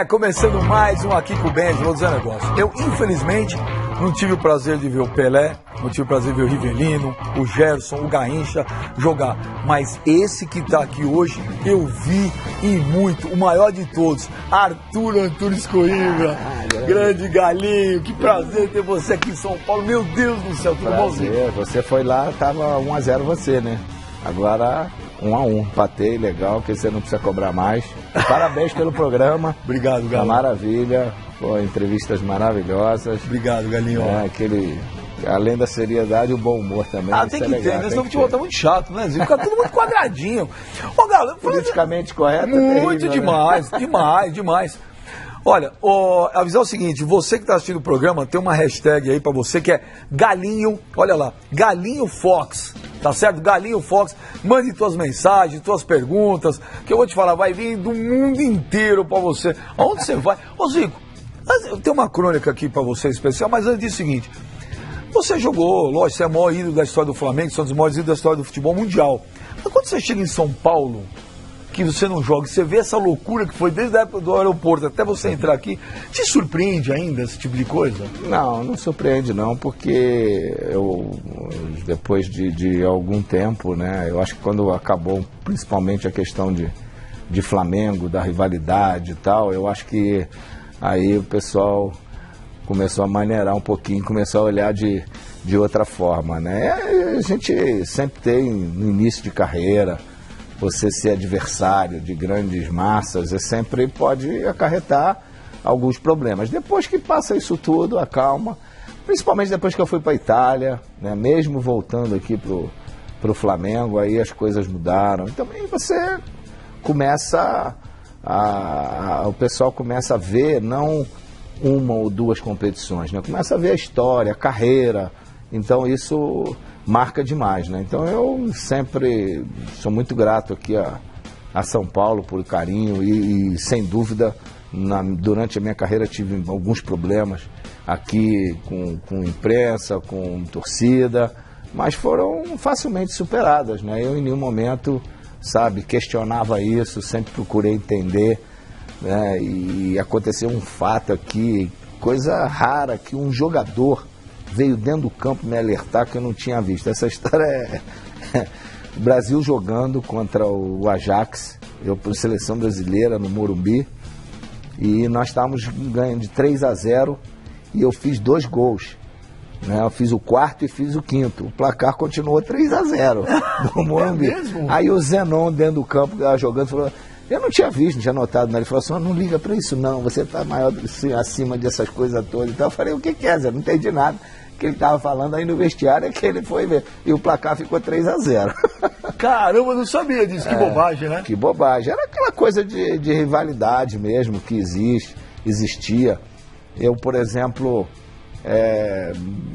Começando mais um Aqui com o Benji, vou dizer um negócio. Eu, infelizmente, não tive o prazer de ver o Pelé, não tive o prazer de ver o Rivelino, o Gerson, o Garrincha jogar. Mas esse que tá aqui hoje, eu vi e muito, o maior de todos, Arthur Antunes Coimbra. Grande Galinho, que prazer ter você aqui em São Paulo. Meu Deus do céu, tudo bonzinho. Você foi lá, tava 1-0 você, né? Agora 1-1, empatei, legal, que você não precisa cobrar mais. Parabéns pelo programa. Obrigado, Galinho. Uma maravilha, pô, entrevistas maravilhosas. Obrigado, Galinho. Além da seriedade, o bom humor também. Tem que ter, né? Senão o futebol tá muito chato, né? Fica tudo muito quadradinho. Ô, Galo, politicamente correto. Muito demais, né? demais. Olha, avisar o seguinte, você que está assistindo o programa, tem uma hashtag aí para você que é Galinho, olha lá, Galinho Fox, tá certo? Galinho Fox, mande tuas mensagens, tuas perguntas, que eu vou te falar, vai vir do mundo inteiro para você. Aonde você vai? Ô Zico, eu tenho uma crônica aqui para você especial, mas antes disso é o seguinte, você jogou, lógico, você é o maior ídolo da história do Flamengo, você é um dos maiores ídolos da história do futebol mundial, mas quando você chega em São Paulo, que você não joga, você vê essa loucura que foi desde a época do aeroporto até você entrar aqui, te surpreende ainda esse tipo de coisa? Não surpreende não, porque eu, depois de algum tempo, né, eu acho que quando acabou principalmente a questão de Flamengo, da rivalidade e tal, eu acho que aí o pessoal começou a maneirar um pouquinho, começou a olhar de outra forma, né? A gente sempre tem no início de carreira, você ser adversário de grandes massas, sempre pode acarretar alguns problemas. Depois que passa isso tudo, acalma, principalmente depois que eu fui para a Itália, né, mesmo voltando aqui pro Flamengo, aí as coisas mudaram. Então aí você começa o pessoal começa a ver não uma ou duas competições, né? Começa a ver a história, a carreira, então isso marca demais, né? Então eu sempre sou muito grato aqui a São Paulo por carinho e sem dúvida durante a minha carreira tive alguns problemas aqui com imprensa, com torcida, mas foram facilmente superadas, né? Eu em nenhum momento, questionava isso, sempre procurei entender, né? E aconteceu um fato aqui, coisa rara, que um jogador veio dentro do campo me alertar que eu não tinha visto. Essa história o Brasil jogando contra o Ajax, eu por seleção brasileira no Morumbi, e nós estávamos ganhando de 3-0 e eu fiz 2 gols, né? Eu fiz o quarto e fiz o quinto. O placar continuou 3-0 no Morumbi. Aí o Zenon dentro do campo que estava jogando falou, eu não tinha visto, não tinha notado, né? Ele falou assim, não liga para isso não, você está maior acima dessas coisas todas. Então eu falei, o que é, Zé? Não entendi nada. Que ele estava falando aí no vestiário é que ele foi ver. E o placar ficou 3-0. Caramba, não sabia disso. Que bobagem, né? Que bobagem. Era aquela coisa de rivalidade mesmo que existia. Eu, por exemplo,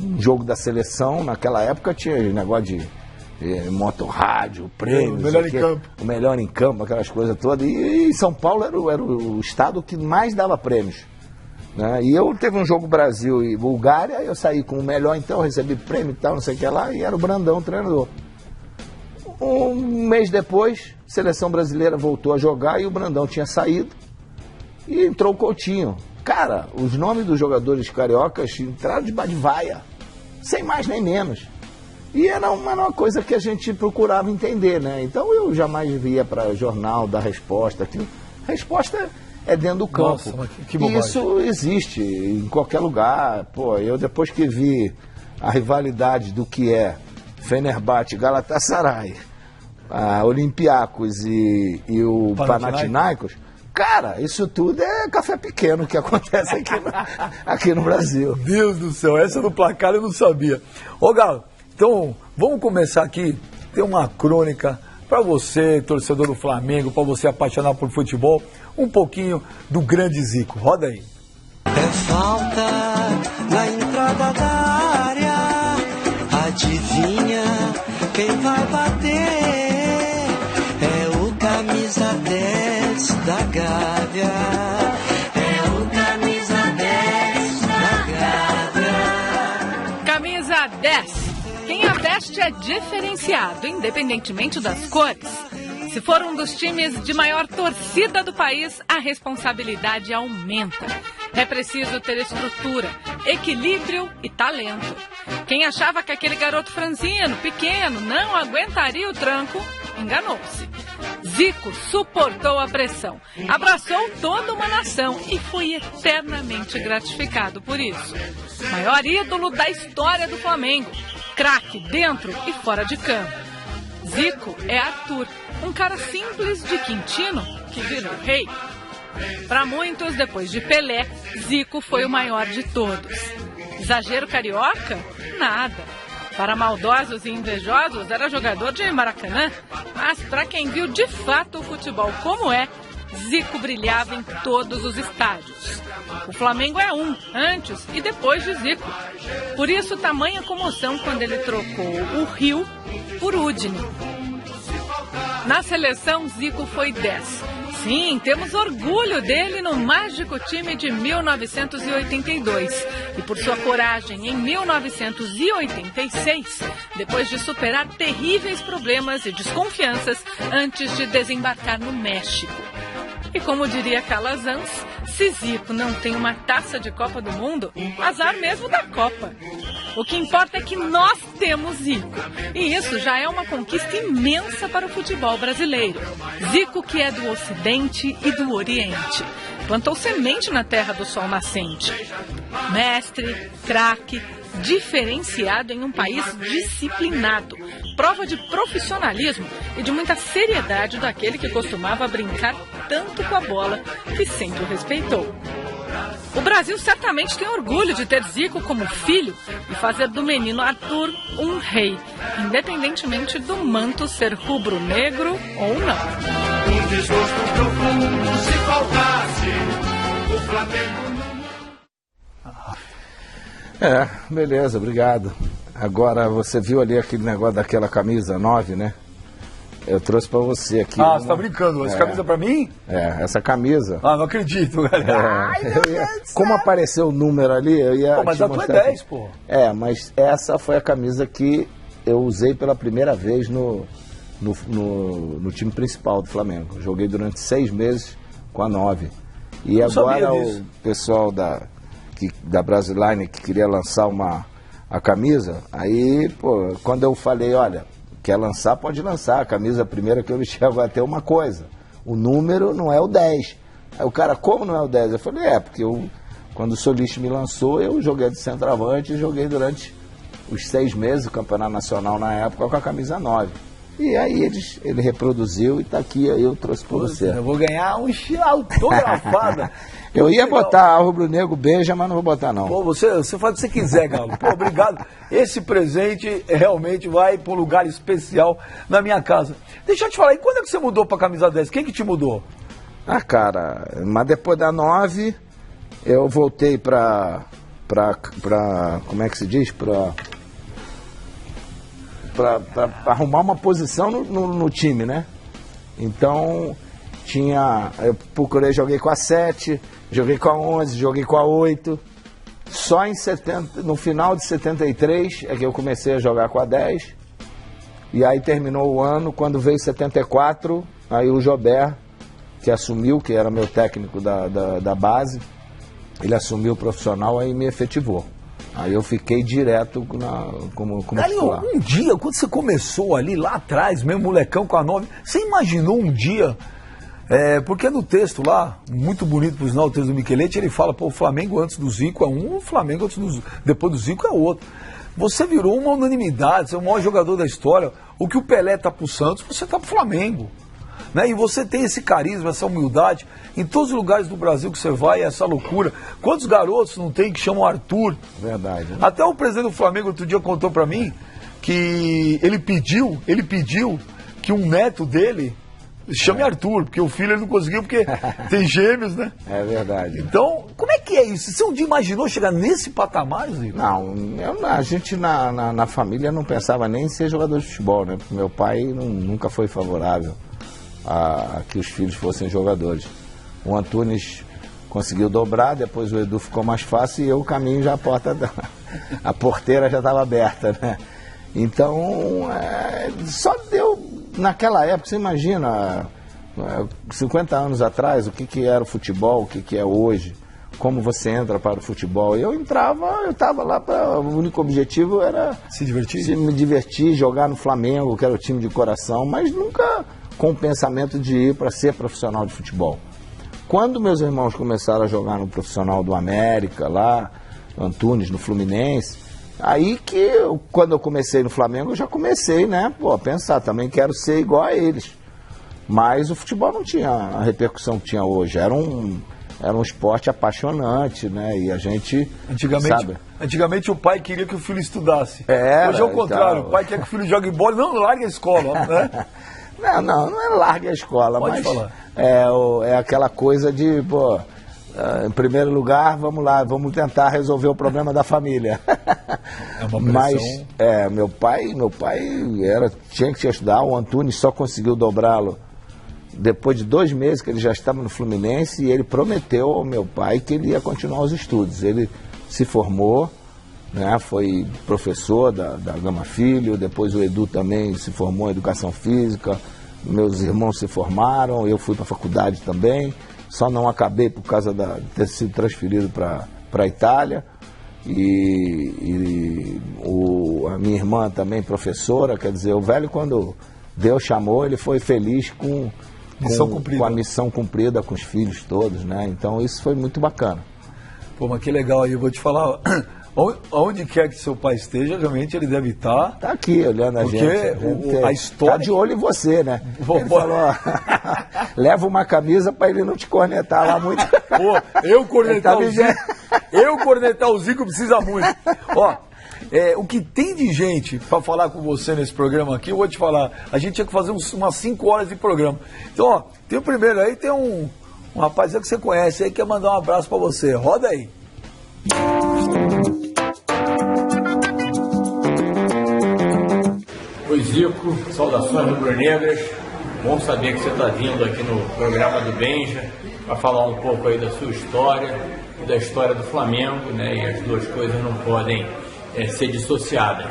um jogo da seleção, naquela época tinha negócio de motorrádio, prêmios. O melhor em campo. O melhor em campo, aquelas coisas todas. E São Paulo era o estado que mais dava prêmios. Né? E eu teve um jogo Brasil e Bulgária, eu saí com o melhor, então recebi prêmio e tal, não sei o que lá, e era o Brandão o treinador. Um mês depois, a seleção brasileira voltou a jogar e o Brandão tinha saído e entrou o Coutinho. Cara, os nomes dos jogadores cariocas entraram de vaia, sem mais nem menos. E era uma coisa que a gente procurava entender, né? Então eu jamais via para jornal dar resposta. Resposta é dentro do campo. Nossa, que bobagem. E isso existe em qualquer lugar. Pô, eu depois que vi a rivalidade do que é Fenerbahçe, Galatasaray, Olympiacos e o Panathinaikos, cara, isso tudo é café pequeno que acontece aqui no Brasil. Deus do céu, essa do placar eu não sabia. Ô Galo, então vamos começar aqui, tem uma crônica para você, torcedor do Flamengo, para você apaixonado por futebol, um pouquinho do grande Zico. Roda aí. É falta na entrada da área, adivinha quem vai bater? É o camisa 10 da Gávea. É o camisa 10 da Gávea. Camisa 10. Quem a veste é diferenciado, independentemente das cores. Se for um dos times de maior torcida do país, a responsabilidade aumenta. É preciso ter estrutura, equilíbrio e talento. Quem achava que aquele garoto franzino, pequeno, não aguentaria o tranco, enganou-se. Zico suportou a pressão, abraçou toda uma nação e foi eternamente gratificado por isso. Maior ídolo da história do Flamengo, craque dentro e fora de campo. Zico é Arthur, um cara simples de Quintino que virou rei. Para muitos, depois de Pelé, Zico foi o maior de todos. Exagero carioca? Nada. Para maldosos e invejosos, era jogador de Maracanã, mas para quem viu de fato o futebol como é, Zico brilhava em todos os estádios. O Flamengo é antes e depois de Zico. Por isso, tamanha comoção quando ele trocou o Rio por Udine. Na seleção, Zico foi 10. Sim, temos orgulho dele no mágico time de 1982. E por sua coragem em 1986, depois de superar terríveis problemas e desconfianças antes de desembarcar no México. E como diria Calazans, se Zico não tem uma taça de Copa do Mundo, azar mesmo da Copa. O que importa é que nós temos Zico. E isso já é uma conquista imensa para o futebol brasileiro. Zico, que é do Ocidente e do Oriente. Plantou semente na terra do sol nascente. Mestre, craque, diferenciado em um país disciplinado. Prova de profissionalismo e de muita seriedade daquele que costumava brincar tanto com a bola que sempre o respeitou. O Brasil certamente tem orgulho de ter Zico como filho e fazer do menino Arthur um rei, independentemente do manto ser rubro-negro ou não. Um desgosto profundo se faltasse o Flamengo. Beleza, obrigado. Agora, você viu ali aquele negócio daquela camisa 9, né? Eu trouxe pra você aqui. Você tá brincando? Essa camisa pra mim? Essa camisa. Não acredito, galera. Como apareceu o número ali, eu ia. Mas a tua é 10, pô. Mas essa foi a camisa que eu usei pela primeira vez no time principal do Flamengo. Joguei durante 6 meses com a 9. E agora o pessoal da Brasiline que queria lançar a camisa, aí, pô, quando eu falei, olha, quer lançar, pode lançar. A camisa primeira que eu vesti vai ter uma coisa. O número não é o 10. Aí o cara, como não é o 10? Eu falei, porque quando o Soliste me lançou, eu joguei de centroavante e joguei durante os 6 meses do Campeonato Nacional na época com a camisa 9. E aí ele reproduziu e tá aqui, aí eu trouxe pra você. Eu vou ganhar um autografado. Eu ia botar a rubro-negro beija, mas não vou botar não. Pô, você faz o que você quiser, Galo. Pô, obrigado. Esse presente realmente vai para um lugar especial na minha casa. Deixa eu te falar, e quando é que você mudou pra camisa 10? Quem que te mudou? Cara, mas depois da 9, eu voltei pra como é que se diz? Pra arrumar uma posição no time, né? Então, eu procurei, joguei com a 7, joguei com a 11, joguei com a 8. Só no final de 73 é que eu comecei a jogar com a 10. E aí terminou o ano, quando veio 74, aí o Jobert, que assumiu, que era meu técnico da base, ele assumiu o profissional, aí me efetivou. Aí eu fiquei direto como titular. Um dia, quando você começou ali lá atrás, mesmo molecão com a 9, você imaginou um dia, porque no texto lá, muito bonito por sinal, o texto do Micheletti, ele fala, o Flamengo antes do Zico é um, o Flamengo depois do Zico é outro. Você virou uma unanimidade, você é o maior jogador da história. O que o Pelé tá pro Santos, você tá pro Flamengo. Né? E você tem esse carisma, essa humildade, em todos os lugares do Brasil que você vai, essa loucura. Quantos garotos não tem que chamam Arthur? Verdade. Né? Até o presidente do Flamengo outro dia contou pra mim que ele pediu que um neto dele chame Arthur, porque o filho ele não conseguiu, porque tem gêmeos, né? É verdade. Então, como é que é isso? Você um dia imaginou chegar nesse patamar, Zico? Não, a gente na família não pensava nem em ser jogador de futebol, né? Porque meu pai nunca foi favorável a que os filhos fossem jogadores. O Antunes conseguiu dobrar, depois o Edu ficou mais fácil e eu o caminho já a porteira já estava aberta, né? Então, só deu naquela época, você imagina, 50 anos atrás, o que era o futebol, o que é hoje, como você entra para o futebol. Eu estava lá para... O único objetivo era... Se divertir? Me divertir, jogar no Flamengo, que era o time de coração, mas nunca com o pensamento de ir para ser profissional de futebol. Quando meus irmãos começaram a jogar no profissional do América, lá, Antunes, no Fluminense, aí que, quando eu comecei no Flamengo, eu já comecei, né, a pensar, também quero ser igual a eles. Mas o futebol não tinha a repercussão que tinha hoje, era um esporte apaixonante, né, e a gente, Antigamente o pai queria que o filho estudasse. Hoje é o contrário, o pai quer que o filho jogue bola, não largue a escola, né? Não é larga a escola, Pode mas falar. É aquela coisa de, em primeiro lugar, vamos lá, vamos tentar resolver o problema da família. É uma pressão. Mas meu pai tinha que estudar, o Antunes só conseguiu dobrá-lo depois de 2 meses que ele já estava no Fluminense, e ele prometeu ao meu pai que ele ia continuar os estudos. Ele se formou, né, foi professor da Gama Filho, depois o Edu também se formou em Educação Física, meus irmãos se formaram, eu fui para a faculdade também, só não acabei por causa de ter sido transferido para a Itália, a minha irmã também professora, quer dizer, o velho, quando Deus chamou, ele foi feliz com a missão cumprida com os filhos todos, né, então isso foi muito bacana. Pô, mas que legal aí, eu vou te falar... Onde quer que seu pai esteja, realmente ele deve estar. Está aqui olhando a gente. Porque a história. Está de olho em você, né? Ele falou, leva uma camisa para ele não te cornetar lá muito. Pô, eu cornetar o Zico precisa muito. O que tem de gente para falar com você nesse programa aqui, eu vou te falar. A gente tinha que fazer umas 5 horas de programa. Então, tem o primeiro aí, tem um rapaz que você conhece aí, que quer mandar um abraço para você. Roda aí. Oi Zico, saudações rubro-negras, bom saber que você está vindo aqui no programa do Benja para falar um pouco aí da sua história e da história do Flamengo, né? E as duas coisas não podem ser dissociadas.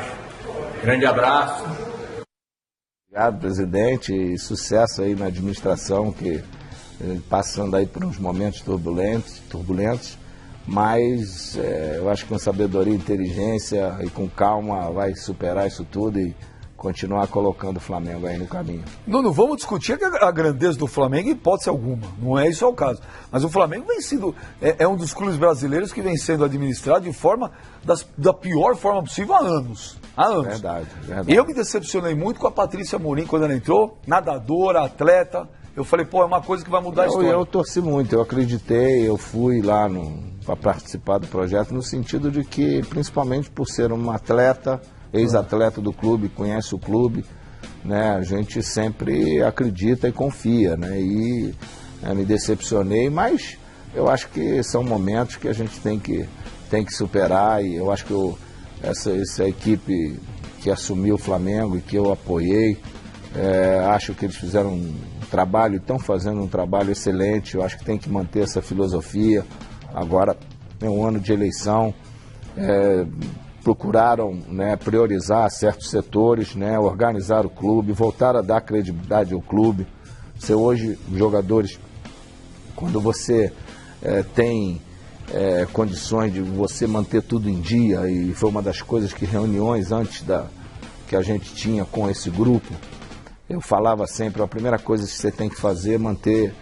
Grande abraço. Obrigado, presidente, e sucesso aí na administração, que passando aí por uns momentos turbulentos, mas eu acho que com sabedoria, inteligência e com calma vai superar isso tudo e continuar colocando o Flamengo aí no caminho. Não vamos discutir a grandeza do Flamengo em hipótese alguma, não é isso o caso. Mas o Flamengo vem sendo, é um dos clubes brasileiros que vem sendo administrado de forma, da pior forma possível há anos. Verdade. Eu me decepcionei muito com a Patrícia Amorim quando ela entrou, nadadora, atleta. Eu falei, é uma coisa que vai mudar a história. Eu torci muito, eu acreditei, eu fui lá para participar do projeto, no sentido de que, principalmente por ser uma atleta, ex-atleta do clube, conhece o clube, né? A gente sempre acredita e confia, né? E me decepcionei, mas eu acho que são momentos que a gente tem que superar, e eu acho que essa equipe que assumiu o Flamengo e que eu apoiei, acho que eles fizeram um trabalho, estão fazendo um trabalho excelente. Eu acho que tem que manter essa filosofia. Agora é um ano de eleição, procuraram, né, priorizar certos setores, né, organizar o clube, voltar a dar credibilidade ao clube. Você hoje, jogadores, quando você tem condições de você manter tudo em dia, e foi uma das coisas que reuniões antes que a gente tinha com esse grupo, eu falava sempre, a primeira coisa que você tem que fazer é manter,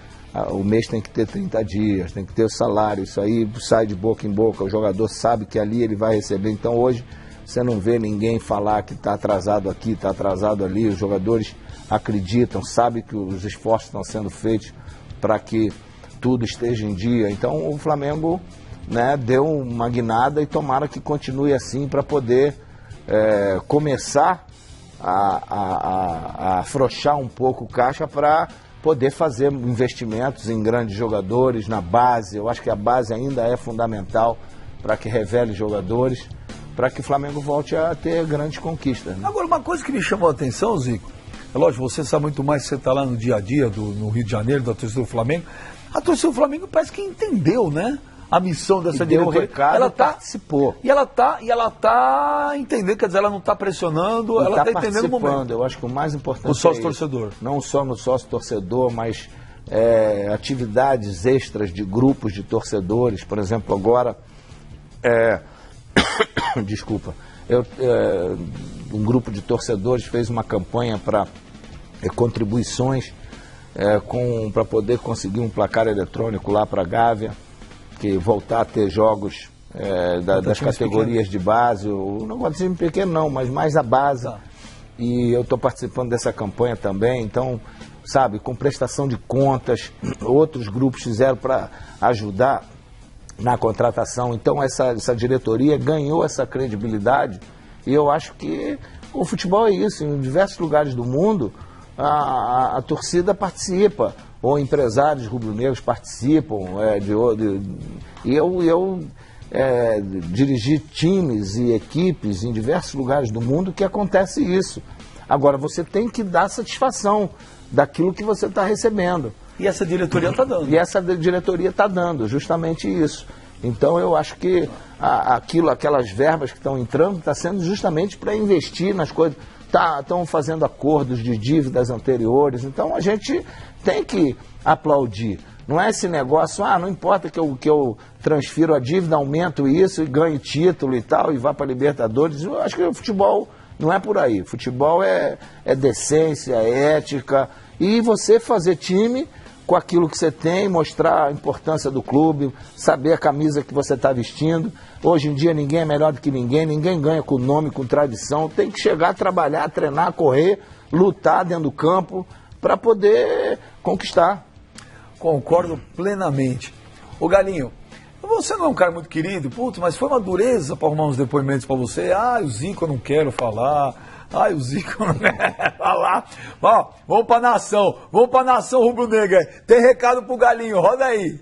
o mês tem que ter 30 dias, tem que ter o salário, isso aí sai de boca em boca, o jogador sabe que ali ele vai receber. Então hoje você não vê ninguém falar que está atrasado aqui, está atrasado ali, os jogadores acreditam, sabem que os esforços estão sendo feitos para que tudo esteja em dia. Então o Flamengo, né, deu uma guinada, e tomara que continue assim para poder começar a afrouxar um pouco o caixa para poder fazer investimentos em grandes jogadores, na base. Eu acho que a base ainda é fundamental para que revele jogadores, para que o Flamengo volte a ter grandes conquistas, né? Agora, uma coisa que me chamou a atenção, Zico, é lógico, você sabe muito mais, você está lá no dia a dia no Rio de Janeiro, da torcida do Flamengo. A torcida do Flamengo parece que entendeu, né? a missão dessa deu diretoria. o recado, Ela participou. E ela tá entendendo, quer dizer, ela não está pressionando, ela está entendendo o momento. Eu acho que o mais importante o sócio-torcedor. Não só no sócio-torcedor, mas atividades extras de grupos de torcedores. Por exemplo, agora, desculpa, um grupo de torcedores fez uma campanha para contribuições para poder conseguir um placar eletrônico lá para a Gávea, que voltar a ter jogos das categorias de base, não pode ser pequeno não, mas mais a base. Tá. E eu estou participando dessa campanha também, então, sabe, com prestação de contas, outros grupos fizeram para ajudar na contratação. Então essa diretoria ganhou essa credibilidade e eu acho que o futebol é isso. Em diversos lugares do mundo a torcida participa, ou empresários rubro-negros participam. E eu dirigi times e equipes em diversos lugares do mundo que acontece isso. Agora você tem que dar satisfação daquilo que você está recebendo. E essa diretoria está dando. E essa diretoria está dando justamente isso. Então eu acho que aquelas verbas que estão entrando está sendo justamente para investir nas coisas. Estão fazendo acordos de dívidas anteriores. Então a gente tem que aplaudir. Não é esse negócio, não importa que eu transfiro a dívida, aumento isso e ganho título e tal, e vá para a Libertadores. Eu acho que o futebol não é por aí. Futebol é decência, é ética. E você fazer time com aquilo que você tem, mostrar a importância do clube, saber a camisa que você está vestindo. Hoje em dia ninguém é melhor do que ninguém ganha com nome, com tradição. Tem que chegar, trabalhar, treinar, correr, lutar dentro do campo para poder conquistar. Concordo plenamente. Ô Galinho, você não é um cara muito querido, mas foi uma dureza para arrumar uns depoimentos para você. O Zico eu não quero falar. O Zico não quero falar. Ó, vamos para a nação rubro-negra. Tem recado pro Galinho, roda aí.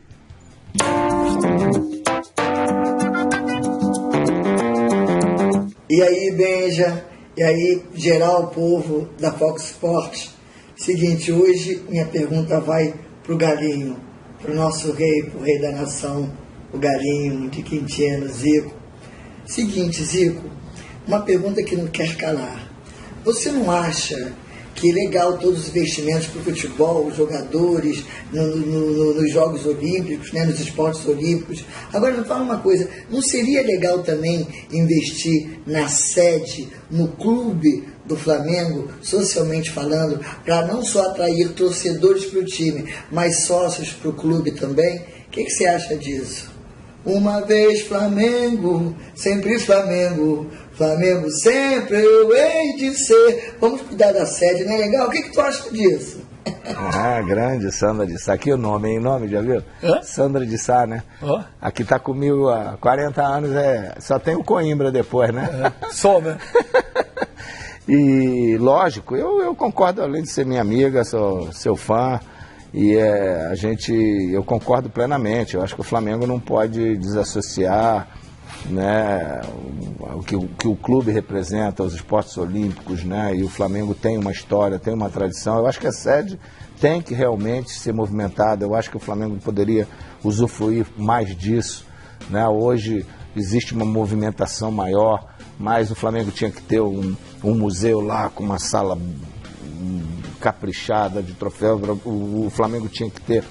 E aí, Benja, e aí, geral, povo da Fox Sports. Seguinte, hoje minha pergunta vai pro Galinho, pro nosso rei, pro rei da nação, o Galinho de Quintino, Zico. Seguinte, Zico, uma pergunta que não quer calar. Você não acha que é legal todos os investimentos para o futebol, os jogadores, nos Jogos Olímpicos, né, nos esportes olímpicos? Agora, me fala uma coisa, não seria legal também investir na sede, no clube do Flamengo, socialmente falando, para não só atrair torcedores para o time, mas sócios para o clube também? O que você acha disso? Uma vez Flamengo, sempre Flamengo, Flamengo sempre eu hei de ser. Vamos cuidar da sede, não é legal? O que tu acha disso? Grande Sandra de Sá. Aqui o nome, hein? Nome, já viu? Sandra de Sá, né? Aqui tá comigo há 40 anos, só tem o Coimbra depois, né? Só, né? E, lógico, eu concordo, além de ser minha amiga, sou seu fã. E eu concordo plenamente. Eu acho que o Flamengo não pode desassociar, né, o que o clube representa, os esportes olímpicos, né? E o Flamengo tem uma história, tem uma tradição. Eu acho que a sede tem que realmente ser movimentada. Eu acho que o Flamengo poderia usufruir mais disso, né? Hoje existe uma movimentação maior, mas o Flamengo tinha que ter um museu lá com uma sala caprichada de troféu. O Flamengo tinha que ter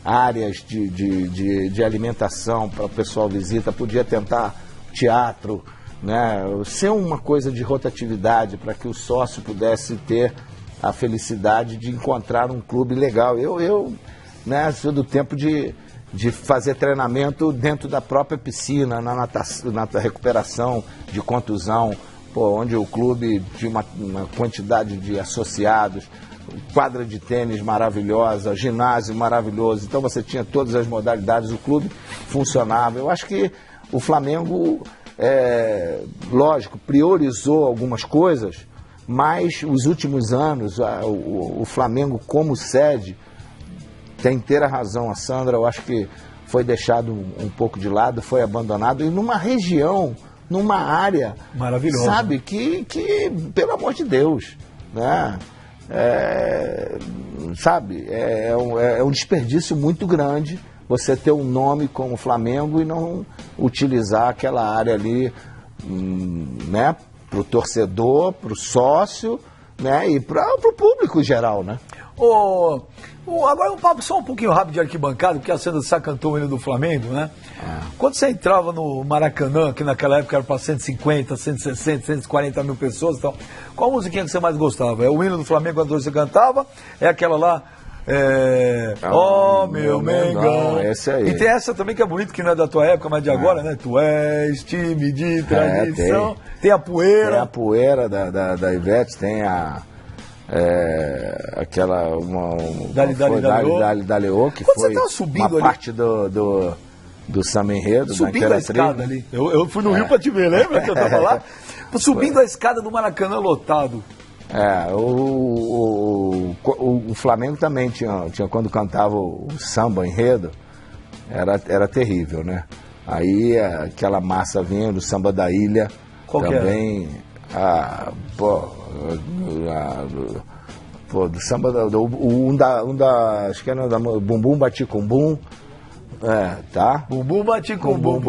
áreas de alimentação para o pessoal visita, podia tentar teatro, né? Ser uma coisa de rotatividade para que o sócio pudesse ter a felicidade de encontrar um clube legal. Eu sou do tempo de fazer treinamento dentro da própria piscina, na natação, na recuperação de contusão, onde o clube tinha uma quantidade de associados, quadra de tênis maravilhosa, ginásio maravilhoso. Então você tinha todas as modalidades, o clube funcionava. Eu acho que o Flamengo, lógico, priorizou algumas coisas, mas os últimos anos, o Flamengo como sede, tem inteira razão a Sandra, eu acho que foi deixado um pouco de lado, foi abandonado, e numa região, numa área maravilhosa, sabe, que pelo amor de Deus, né? É um desperdício muito grande você ter um nome como Flamengo e não utilizar aquela área ali, né, para o torcedor, para o sócio, né, e para o público em geral, né? Agora um papo só um pouquinho rápido de arquibancada, porque a Sandra Sá cantou o hino do Flamengo, né? Quando você entrava no Maracanã, que naquela época era para 150, 160, 140 mil pessoas e tal, qual musiquinha que você mais gostava? É o hino do Flamengo quando você cantava? É aquela lá... meu Mengão. Esse aí. E tem essa também que é bonita, que não é da tua época, mas de agora, né? Tu és time de tradição. Tem a poeira. Tem a poeira da Ivete, tem aquela Dali Leô, que quando foi você tava subindo uma ali, parte do samba enredo, subindo a escada ali. Eu fui no Rio pra te ver, lembra que eu tava lá? Subindo a escada do Maracanã lotado. O Flamengo também tinha quando cantava o samba enredo, era terrível, né? Aí aquela massa vinha do samba da ilha. Qual também. Do samba acho que era da Bumbum Bati com Bum. Tá? Bumbum Bati com Bum.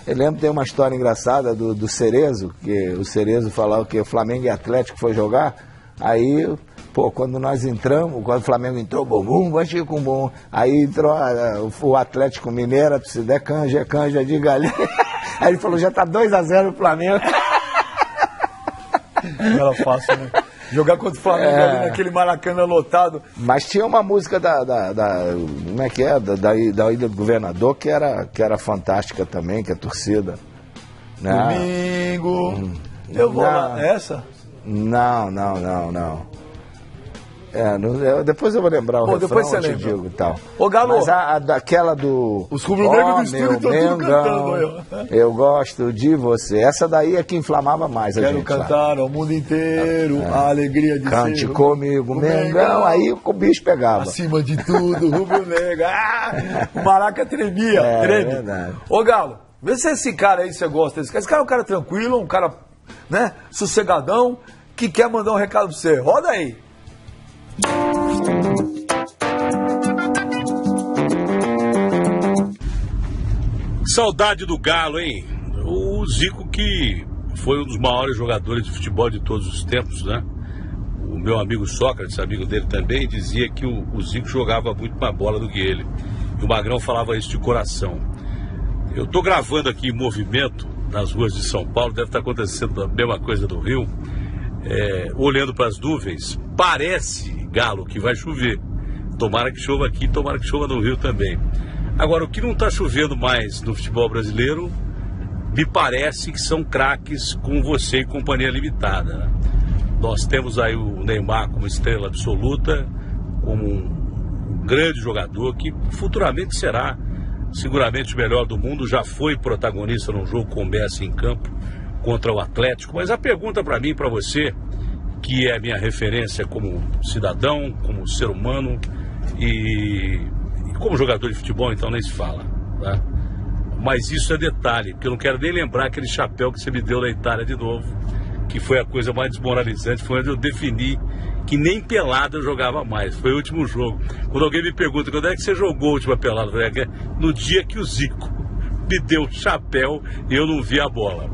Eu lembro que tem uma história engraçada do Cerezo, que o Cerezo falava que o Flamengo e Atlético foi jogar, aí, quando nós entramos, quando o Flamengo entrou, bumbum, bati com bum, aí entrou o Atlético Mineiro, se der canja de galinha, aí ele falou, já tá 2-0 o Flamengo. Não era fácil, né? Jogar contra o Flamengo ali naquele Maracanã lotado. Mas tinha uma música como é que é? Da Ilha do Governador, que era fantástica também, que a torcida. Né? Domingo. Eu vou lá. Essa? Não. Depois eu vou lembrar o refrão, depois você eu te digo e tal. Ô, Galo, mas daquela do... Os rubro-negros do estúdio estão tudo cantando. Eu gosto de você. Essa daí é que inflamava mais a gente. Quero cantar ao mundo inteiro a alegria de Cante ser... comigo, Mengão. Aí o bicho pegava. Acima de tudo, rubro-negro. O Maraca tremia, treme. Verdade. Ô, Galo, vê se esse cara aí você gosta desse cara. Esse cara é um cara tranquilo, um cara, né, sossegadão, que quer mandar um recado pra você. Roda aí. Saudade do Galo, hein? O Zico, que foi um dos maiores jogadores de futebol de todos os tempos, né? O meu amigo Sócrates, amigo dele também, dizia que o Zico jogava muito mais bola do que ele. E o Magrão falava isso de coração. Eu tô gravando aqui em movimento nas ruas de São Paulo, deve estar acontecendo a mesma coisa do Rio. Olhando para as nuvens, parece, Galo, que vai chover. Tomara que chova aqui, tomara que chova no Rio também. Agora, o que não está chovendo mais no futebol brasileiro, me parece que são craques como você e companhia limitada, né? Nós temos aí o Neymar como estrela absoluta, como um grande jogador que futuramente será seguramente o melhor do mundo, já foi protagonista num jogo com o Messi em campo contra o Atlético. Mas a pergunta para mim e para você, que é a minha referência como cidadão, como ser humano e como jogador de futebol, então nem se fala, tá? Mas isso é detalhe, porque eu não quero nem lembrar aquele chapéu que você me deu na Itália de novo, que foi a coisa mais desmoralizante, foi onde eu defini que nem pelada eu jogava mais, foi o último jogo. Quando alguém me pergunta, quando é que você jogou a última pelada? Eu falei, no dia que o Zico me deu o chapéu e eu não vi a bola.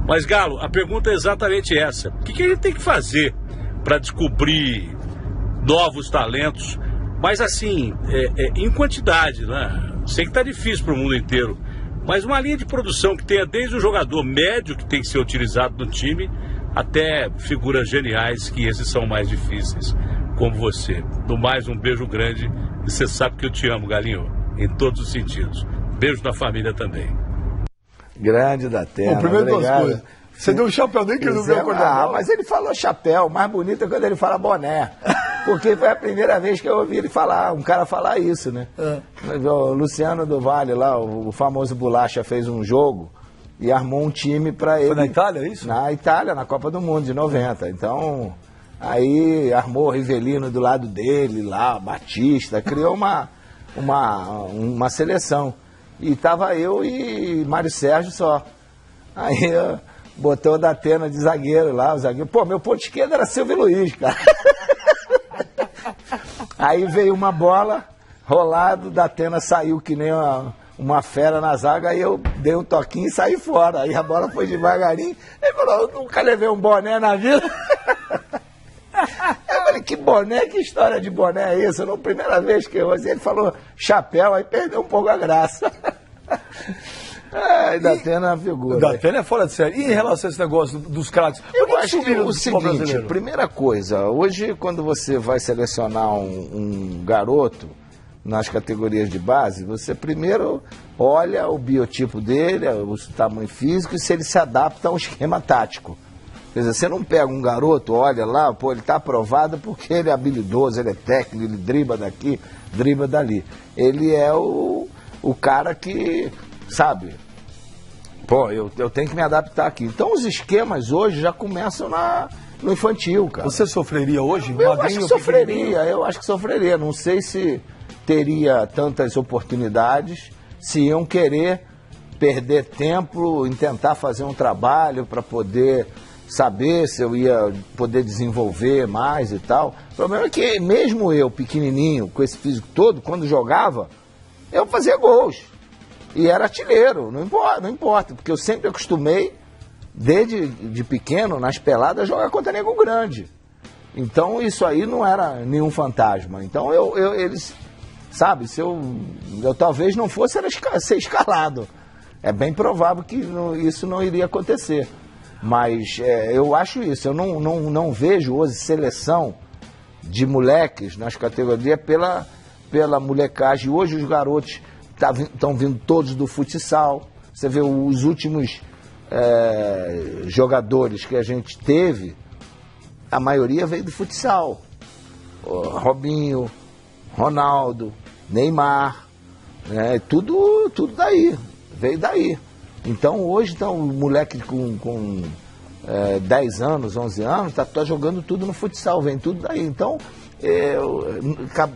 Mas, Galo, a pergunta é exatamente essa. O que a gente tem que fazer para descobrir novos talentos, mas assim, em quantidade, né? Sei que está difícil para o mundo inteiro, mas uma linha de produção que tenha desde o jogador médio que tem que ser utilizado no time, até figuras geniais, que esses são mais difíceis, como você. No mais, um beijo grande, e você sabe que eu te amo, Galinho, em todos os sentidos. Beijo na família também. Grande da Terra. Primeiro duas coisas. Você deu um chapéu nem que eu não vi acordar. Mas ele falou chapéu. Mais bonito é quando ele fala boné. Porque foi a primeira vez que eu ouvi ele falar, um cara falar isso, né? O Luciano do Vale lá, o famoso Bolacha, fez um jogo e armou um time para ele. Foi na Itália, isso? Na Itália, na Copa do Mundo de 90. Então, aí armou o Rivelino do lado dele lá, Batista, criou uma seleção. E tava eu e Mário Sérgio só. Aí botou o Datena de zagueiro lá, o zagueiro. Pô, meu ponto esquerdo era Silvio Luiz, cara. Aí veio uma bola, rolado, da Atena saiu que nem uma fera na zaga, aí eu dei um toquinho e saí fora. Aí a bola foi devagarinho. Ele falou, eu nunca levei um boné na vida. Eu falei, que boné, que história de boné é isso? Não, primeira vez que eu usei. Ele falou, chapéu, aí perdeu um pouco a graça. Da Atena é uma figura. Da Atena é fora de série. E em relação a esse negócio dos craques? Eu acho que o seguinte, primeira coisa, hoje quando você vai selecionar um garoto nas categorias de base, você primeiro olha o biotipo dele, o tamanho físico e se ele se adapta ao esquema tático. Quer dizer, você não pega um garoto, olha lá, pô, ele está aprovado porque ele é habilidoso, ele é técnico, ele dribla daqui, dribla dali. Ele é o cara que, sabe, pô, eu tenho que me adaptar aqui. Então os esquemas hoje já começam no infantil, cara. Você sofreria hoje? Eu acho que sofreria. Não sei se teria tantas oportunidades, se iam querer perder tempo em tentar fazer um trabalho para poder saber se eu ia poder desenvolver mais e tal. O problema é que mesmo eu, pequenininho, com esse físico todo, quando jogava, eu fazia gols. E era artilheiro, não importa, porque eu sempre acostumei, desde de pequeno, nas peladas, a jogar contra nego grande. Então isso aí não era nenhum fantasma. Então eles, sabe, se eu talvez não fosse ser escalado. É bem provável que isso não iria acontecer. Mas eu acho isso, eu não vejo hoje seleção de moleques nas categorias pela molecagem. Hoje os garotos estão vindo todos do futsal. Você vê os últimos jogadores que a gente teve, a maioria veio do futsal. Robinho, Ronaldo, Neymar, tudo daí, veio daí. Então hoje o moleque com 10 anos, 11 anos, tá jogando tudo no futsal, vem tudo daí. Então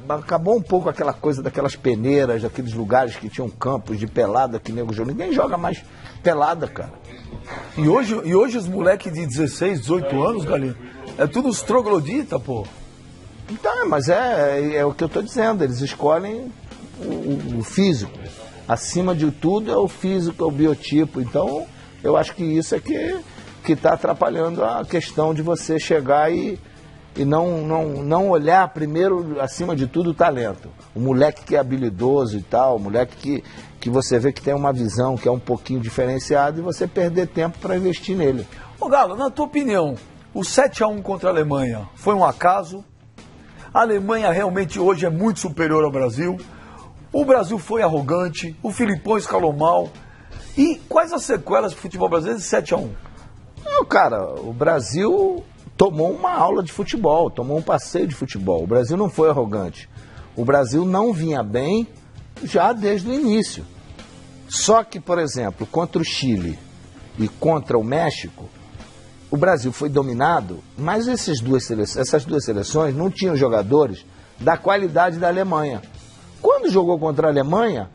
acabou um pouco aquela coisa daquelas peneiras, daqueles lugares que tinham campos de pelada que nego joga. Ninguém joga mais pelada, cara. E hoje os moleques de 16, 18 anos, Galinho, é tudo os troglodita, pô. Então, mas é o que eu tô dizendo, eles escolhem o físico. Acima de tudo é o físico, é o biotipo. Então, eu acho que isso é que está atrapalhando a questão de você chegar e não olhar primeiro, acima de tudo, o talento. O moleque que é habilidoso e tal, o moleque que você vê que tem uma visão que é um pouquinho diferenciada e você perder tempo para investir nele. Ô Galo, na tua opinião, o 7-1 contra a Alemanha foi um acaso? A Alemanha realmente hoje é muito superior ao Brasil? O Brasil foi arrogante, o Filipão escalou mal. E quais as sequelas do futebol brasileiro de 7-1? Cara, o Brasil tomou uma aula de futebol, tomou um passeio de futebol. O Brasil não foi arrogante. O Brasil não vinha bem já desde o início. Só que, por exemplo, contra o Chile e contra o México, o Brasil foi dominado, mas essas duas seleções não tinham jogadores da qualidade da Alemanha. Quando jogou contra a Alemanha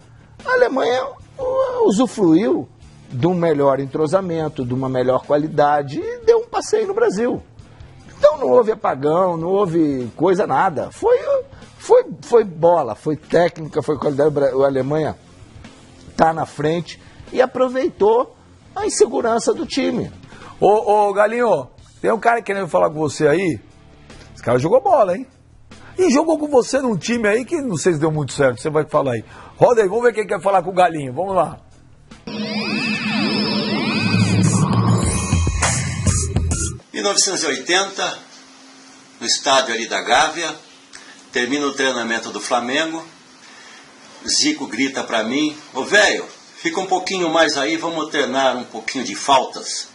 usufruiu de um melhor entrosamento, de uma melhor qualidade e deu um passeio no Brasil. Então não houve apagão, não houve coisa nada. Foi bola, foi técnica, foi qualidade. A Alemanha está na frente e aproveitou a insegurança do time. Ô Galinho, tem um cara querendo falar com você aí. Esse cara jogou bola, hein? E jogou com você num time aí que não sei se deu muito certo. Você vai falar aí. Roda aí, vamos ver quem quer falar com o Galinho. Vamos lá. Em 1980, no estádio ali da Gávea, termina o treinamento do Flamengo. Zico grita pra mim: ô velho, fica um pouquinho mais aí, vamos treinar um pouquinho de faltas.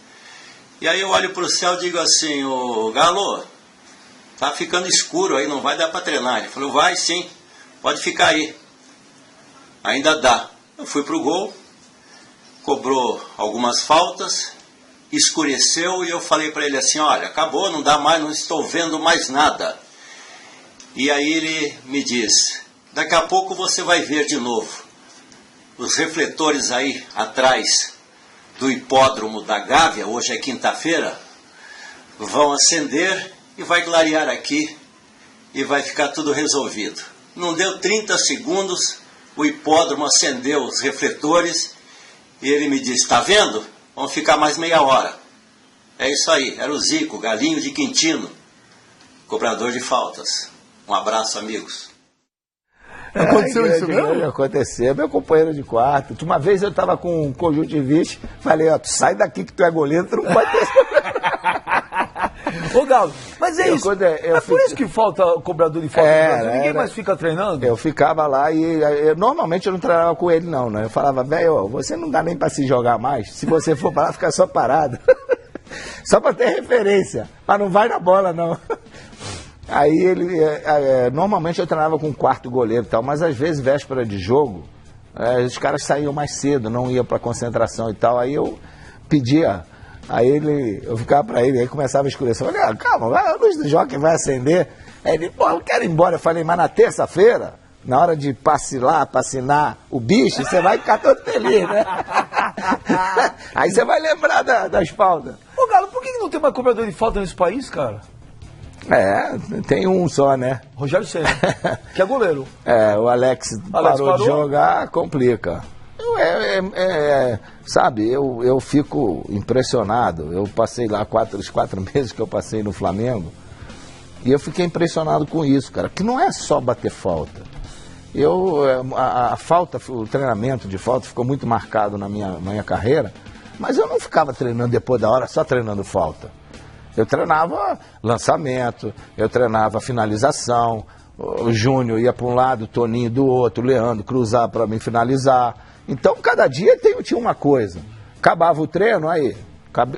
E aí eu olho pro céu e digo assim: ô Galo, tá ficando escuro aí, não vai dar pra treinar. Ele falou: vai sim, pode ficar aí. Ainda dá. Eu fui pro gol, cobrou algumas faltas, escureceu e eu falei para ele assim: olha, acabou, não dá mais, não estou vendo mais nada. E aí ele me diz: daqui a pouco você vai ver de novo. Os refletores aí atrás do hipódromo da Gávea, hoje é quinta-feira, vão acender e vai clarear aqui e vai ficar tudo resolvido. Não deu 30 segundos, o hipódromo acendeu os refletores e ele me disse, tá vendo? Vamos ficar mais meia hora. É isso aí, era o Zico, galinho de Quintino, cobrador de faltas. Um abraço, amigos. Aconteceu isso mesmo? Aconteceu, meu companheiro de quarto. Uma vez eu tava com conjuntivite, falei, ó, tu sai daqui que tu é goleiro, tu não pode ter. Ô Galo, mas é isso. É por isso que falta o cobrador de falta no Brasil. Ninguém mais fica treinando? Eu ficava lá e normalmente eu não treinava com ele não, né? Eu falava, velho, você não dá nem pra se jogar mais. Se você for pra lá, fica só parado. Só pra ter referência. Mas não vai na bola, não. Aí ele... normalmente eu treinava com o quarto goleiro e tal, mas às vezes, véspera de jogo, os caras saíam mais cedo, não iam pra concentração e tal. Aí eu pedia... Aí eu ficava pra ele, aí começava a escurecer. Eu falei, calma, a luz do jockey vai acender. Aí ele, pô, eu quero ir embora. Eu falei, mas na terça-feira, na hora de passinar o bicho, você vai ficar todo feliz, né? Aí você vai lembrar das faltas. Ô Galo, por que não tem mais cobrador de falta nesse país, cara? Tem um só, né? Rogério Ceni, que é goleiro. O Alex parou de jogar, complica. Sabe, eu fico impressionado. Eu passei lá os 4 meses que eu passei no Flamengo e eu fiquei impressionado com isso, cara, que não é só bater falta. A falta, o treinamento de falta ficou muito marcado na minha carreira, mas eu não ficava treinando depois da hora só treinando falta. Eu treinava lançamento, eu treinava finalização, o Júnior ia para um lado, o Toninho do outro, o Leandro cruzar para mim finalizar. Então, cada dia tinha uma coisa. Acabava o treino, aí,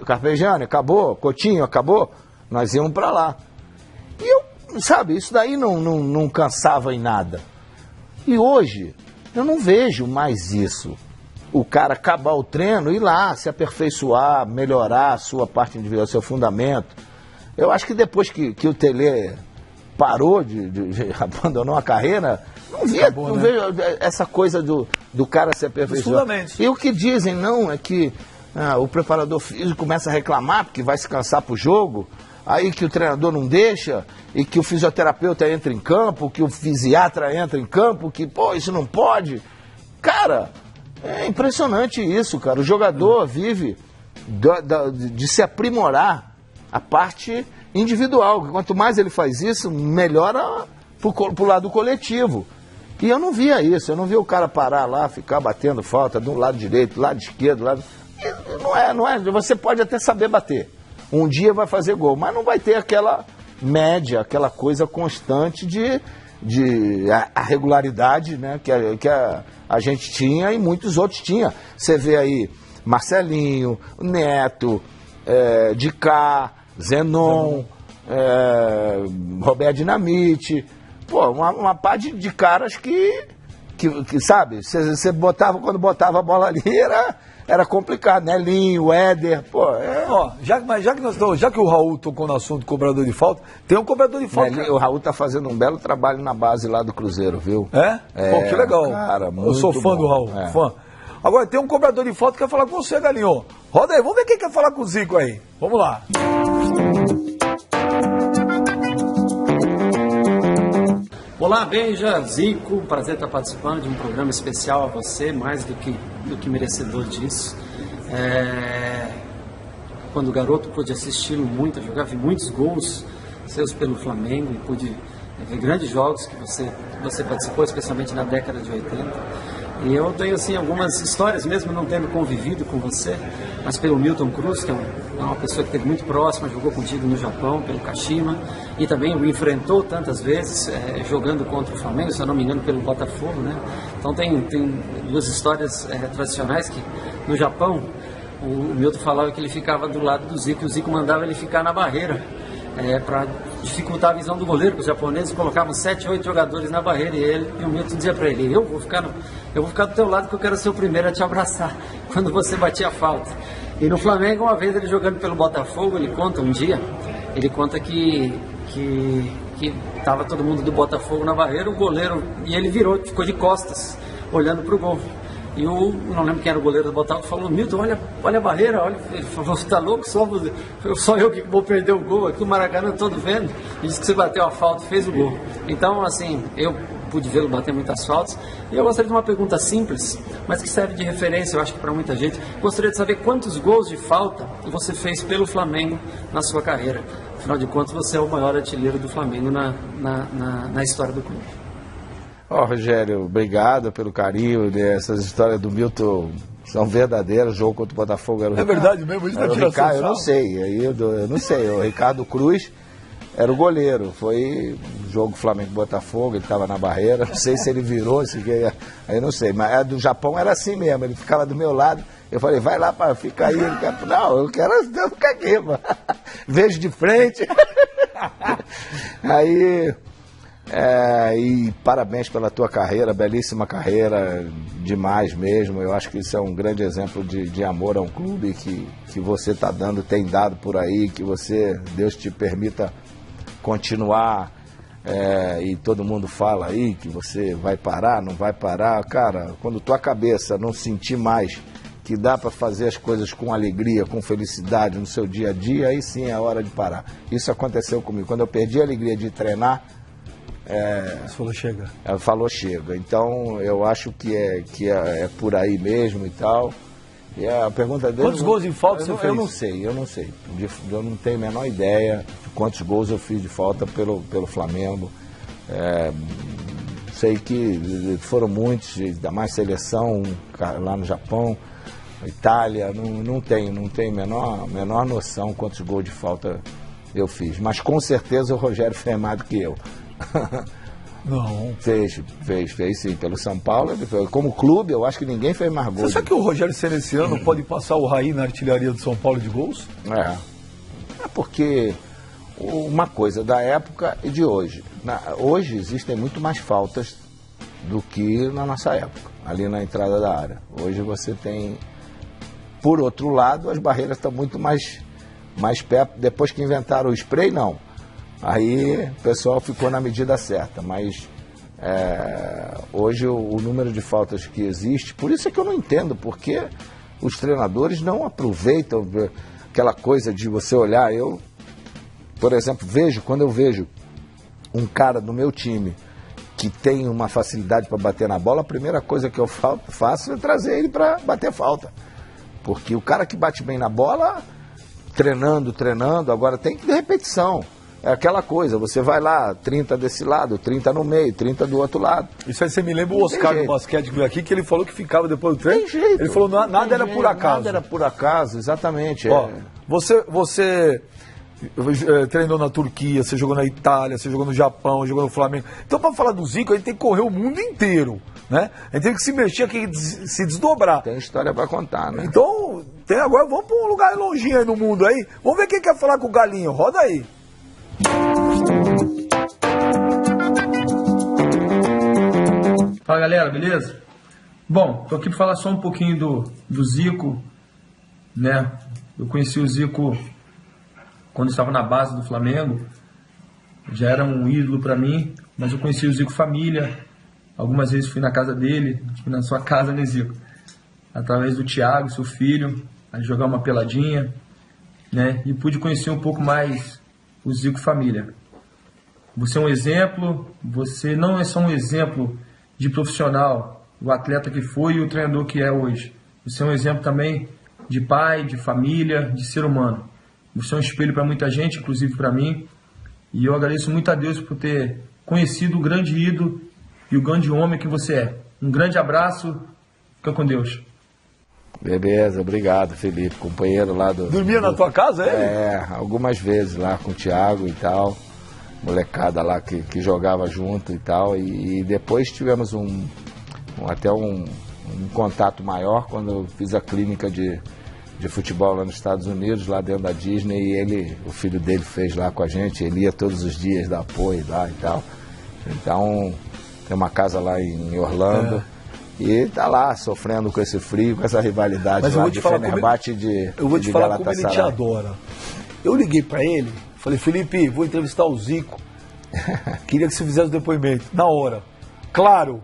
Carpegiani, acabou, Coutinho, acabou, nós íamos para lá. E sabe, isso daí não cansava em nada. E hoje, eu não vejo mais isso. O cara acabar o treino, ir lá, se aperfeiçoar, melhorar a sua parte individual, seu fundamento. Eu acho que depois que o Tele parou abandonou a carreira, não vejo essa coisa do cara se aperfeiçoar. E o que dizem, não, é que o preparador físico começa a reclamar porque vai se cansar pro jogo, aí que o treinador não deixa, e que o fisioterapeuta entra em campo, que o fisiatra entra em campo, que, pô, isso não pode. Cara, é impressionante isso, cara. O jogador vive de se aprimorar a parte individual. Quanto mais ele faz isso, melhora pro lado coletivo. E eu não via isso, eu não via o cara parar lá, ficar batendo falta do lado direito, do lado esquerdo, do lado... Não é, você pode até saber bater. Um dia vai fazer gol, mas não vai ter aquela média, aquela coisa constante a regularidade, né, que a gente tinha e muitos outros tinham. Você vê aí Marcelinho, Neto, Dicá, Zenon, Roberto Dinamite, pô, uma pá de caras que sabe, você botava, quando botava a bola ali era complicado, né? Linho, Éder, pô. Ó, já que o Raul tocou no assunto cobrador de falta, tem um cobrador de falta. O Raul tá fazendo um belo trabalho na base lá do Cruzeiro, viu? Pô, que legal. Cara, eu sou fã do Raul, fã. Agora tem um cobrador de falta que quer falar com você, Galinho. Roda aí, vamos ver quem quer falar com o Zico aí. Vamos lá. Olá, Benja, Zico, prazer estar participando de um programa especial a você, mais do que merecedor disso. Quando garoto pude assisti-lo muito, jogar, vi muitos gols seus pelo Flamengo e pude ver grandes jogos que você participou, especialmente na década de 80. E eu tenho assim algumas histórias, mesmo não tendo convivido com você, mas pelo Milton Cruz, que é uma pessoa que esteve muito próxima, jogou contigo no Japão, pelo Kashima, e também o enfrentou tantas vezes, jogando contra o Flamengo, se eu não me engano, pelo Botafogo, né? Então tem duas histórias tradicionais que no Japão o Milton falava que ele ficava do lado do Zico, e o Zico mandava ele ficar na barreira, para dificultar a visão do goleiro, porque os japoneses colocavam 7, 8 jogadores na barreira, e o Milton dizia para ele, eu vou ficar do teu lado, que eu quero ser o primeiro a te abraçar quando você batia a falta. E no Flamengo, uma vez ele jogando pelo Botafogo, ele conta que estava todo mundo do Botafogo na barreira, o goleiro, e ele ficou de costas, olhando para o gol. E não lembro quem era o goleiro do Botafogo, falou: Milton, olha a barreira, olha. Ele falou: você tá louco? Só eu que vou perder o gol aqui, o Maracanã todo vendo. E disse que você bateu a falta e fez o gol. Então, assim, eu pude vê-lo bater muitas faltas. E eu gostaria de uma pergunta simples, mas que serve de referência, eu acho que para muita gente. Gostaria de saber quantos gols de falta você fez pelo Flamengo na sua carreira. Afinal de contas, você é o maior artilheiro do Flamengo na história do clube. Rogério, obrigado pelo carinho. Essas histórias do Milton são verdadeiras. O jogo contra o Botafogo era o Ricardo. É verdade mesmo? Isso Era o Ricardo, eu não sei. Eu não sei. O Ricardo Cruz era o goleiro. Foi jogo Flamengo-Botafogo, ele estava na barreira. Não sei se ele virou, aí eu não sei. Mas a do Japão era assim mesmo. Ele ficava do meu lado. Eu falei: vai lá, fica aí. Não, eu quero ficar aqui, mano. Vejo de frente. Aí... e parabéns pela tua carreira, belíssima carreira, demais mesmo. Eu acho que isso é um grande exemplo de amor a um clube que você está dando, tem dado por aí, que Deus te permita continuar. E todo mundo fala aí que você vai parar, não vai parar. Cara, quando tua cabeça não sentir mais que dá para fazer as coisas com alegria, com felicidade no seu dia a dia, aí sim é a hora de parar. Isso aconteceu comigo. Quando eu perdi a alegria de treinar, você falou chega. Ela falou chega. Então eu acho que é por aí mesmo e tal. E a pergunta dele... Quantos gols de falta você fez? Eu não sei. Eu não tenho a menor ideia de quantos gols eu fiz de falta pelo Flamengo. Sei que foram muitos, ainda mais seleção lá no Japão, Itália. Não tenho menor noção quantos gols de falta eu fiz. Mas com certeza o Rogério fez mais do que eu. Não. Fez sim, pelo São Paulo. Como clube, eu acho que ninguém fez mais gols. Você sabe que o Rogério Ceni esse ano pode passar o Raí na artilharia do São Paulo de gols? É porque uma coisa da época e de hoje. Hoje existem muito mais faltas do que na nossa época, ali na entrada da área. Hoje você tem, por outro lado, as barreiras estão muito mais perto. Depois que inventaram o spray, não. Aí o pessoal ficou na medida certa, mas hoje o número de faltas que existe, por isso é que eu não entendo, porque os treinadores não aproveitam aquela coisa de você olhar. Eu, por exemplo, quando eu vejo um cara do meu time que tem uma facilidade para bater na bola, a primeira coisa que eu faço é trazer ele para bater falta, porque o cara que bate bem na bola, treinando, agora tem que ter repetição. É aquela coisa, você vai lá, 30 desse lado, 30 no meio, 30 do outro lado. Isso aí você me lembra o Oscar do basquete que veio aqui, que ele falou que ficava depois do treino. Tem jeito. Ele falou nada era por acaso. Nada era por acaso, exatamente. Você treinou na Turquia, você jogou na Itália, você jogou no Japão, jogou no Flamengo. Então, para falar do Zico, a gente tem que correr o mundo inteiro, né? A gente tem que se mexer aqui, se desdobrar. Tem história para contar, né? Então, agora vamos para um lugar longinho aí no mundo aí. Vamos ver quem quer falar com o Galinho. Roda aí. Fala, galera, beleza? Bom, tô aqui para falar só um pouquinho do Zico, né? Eu conheci o Zico quando estava na base do Flamengo, já era um ídolo para mim, mas eu conheci o Zico família, algumas vezes fui na casa dele, fui na sua casa, né, Zico? Através do Thiago, seu filho, a jogar uma peladinha, né? E pude conhecer um pouco mais o Zico família. Você é um exemplo, você não é só um exemplo de profissional, o atleta que foi e o treinador que é hoje. Você é um exemplo também de pai, de família, de ser humano. Você é um espelho para muita gente, inclusive para mim. E eu agradeço muito a Deus por ter conhecido o grande ídolo e o grande homem que você é. Um grande abraço, fica com Deus. Beleza, obrigado, Felipe, companheiro lá do... Dormia na tua casa, algumas vezes lá com o Thiago e tal, molecada lá que jogava junto e tal, e depois tivemos até um contato maior quando eu fiz a clínica de futebol lá nos Estados Unidos, lá dentro da Disney, e o filho dele fez lá com a gente, ele ia todos os dias dar apoio lá e tal. Então, tem uma casa lá em Orlando, e tá lá sofrendo com esse frio, com essa rivalidade. Mas lá de Fenerbahçe eu vou te falar como ele te adora. Eu liguei pra ele, falei: Felipe, vou entrevistar o Zico, queria que você fizesse o depoimento, na hora. Claro.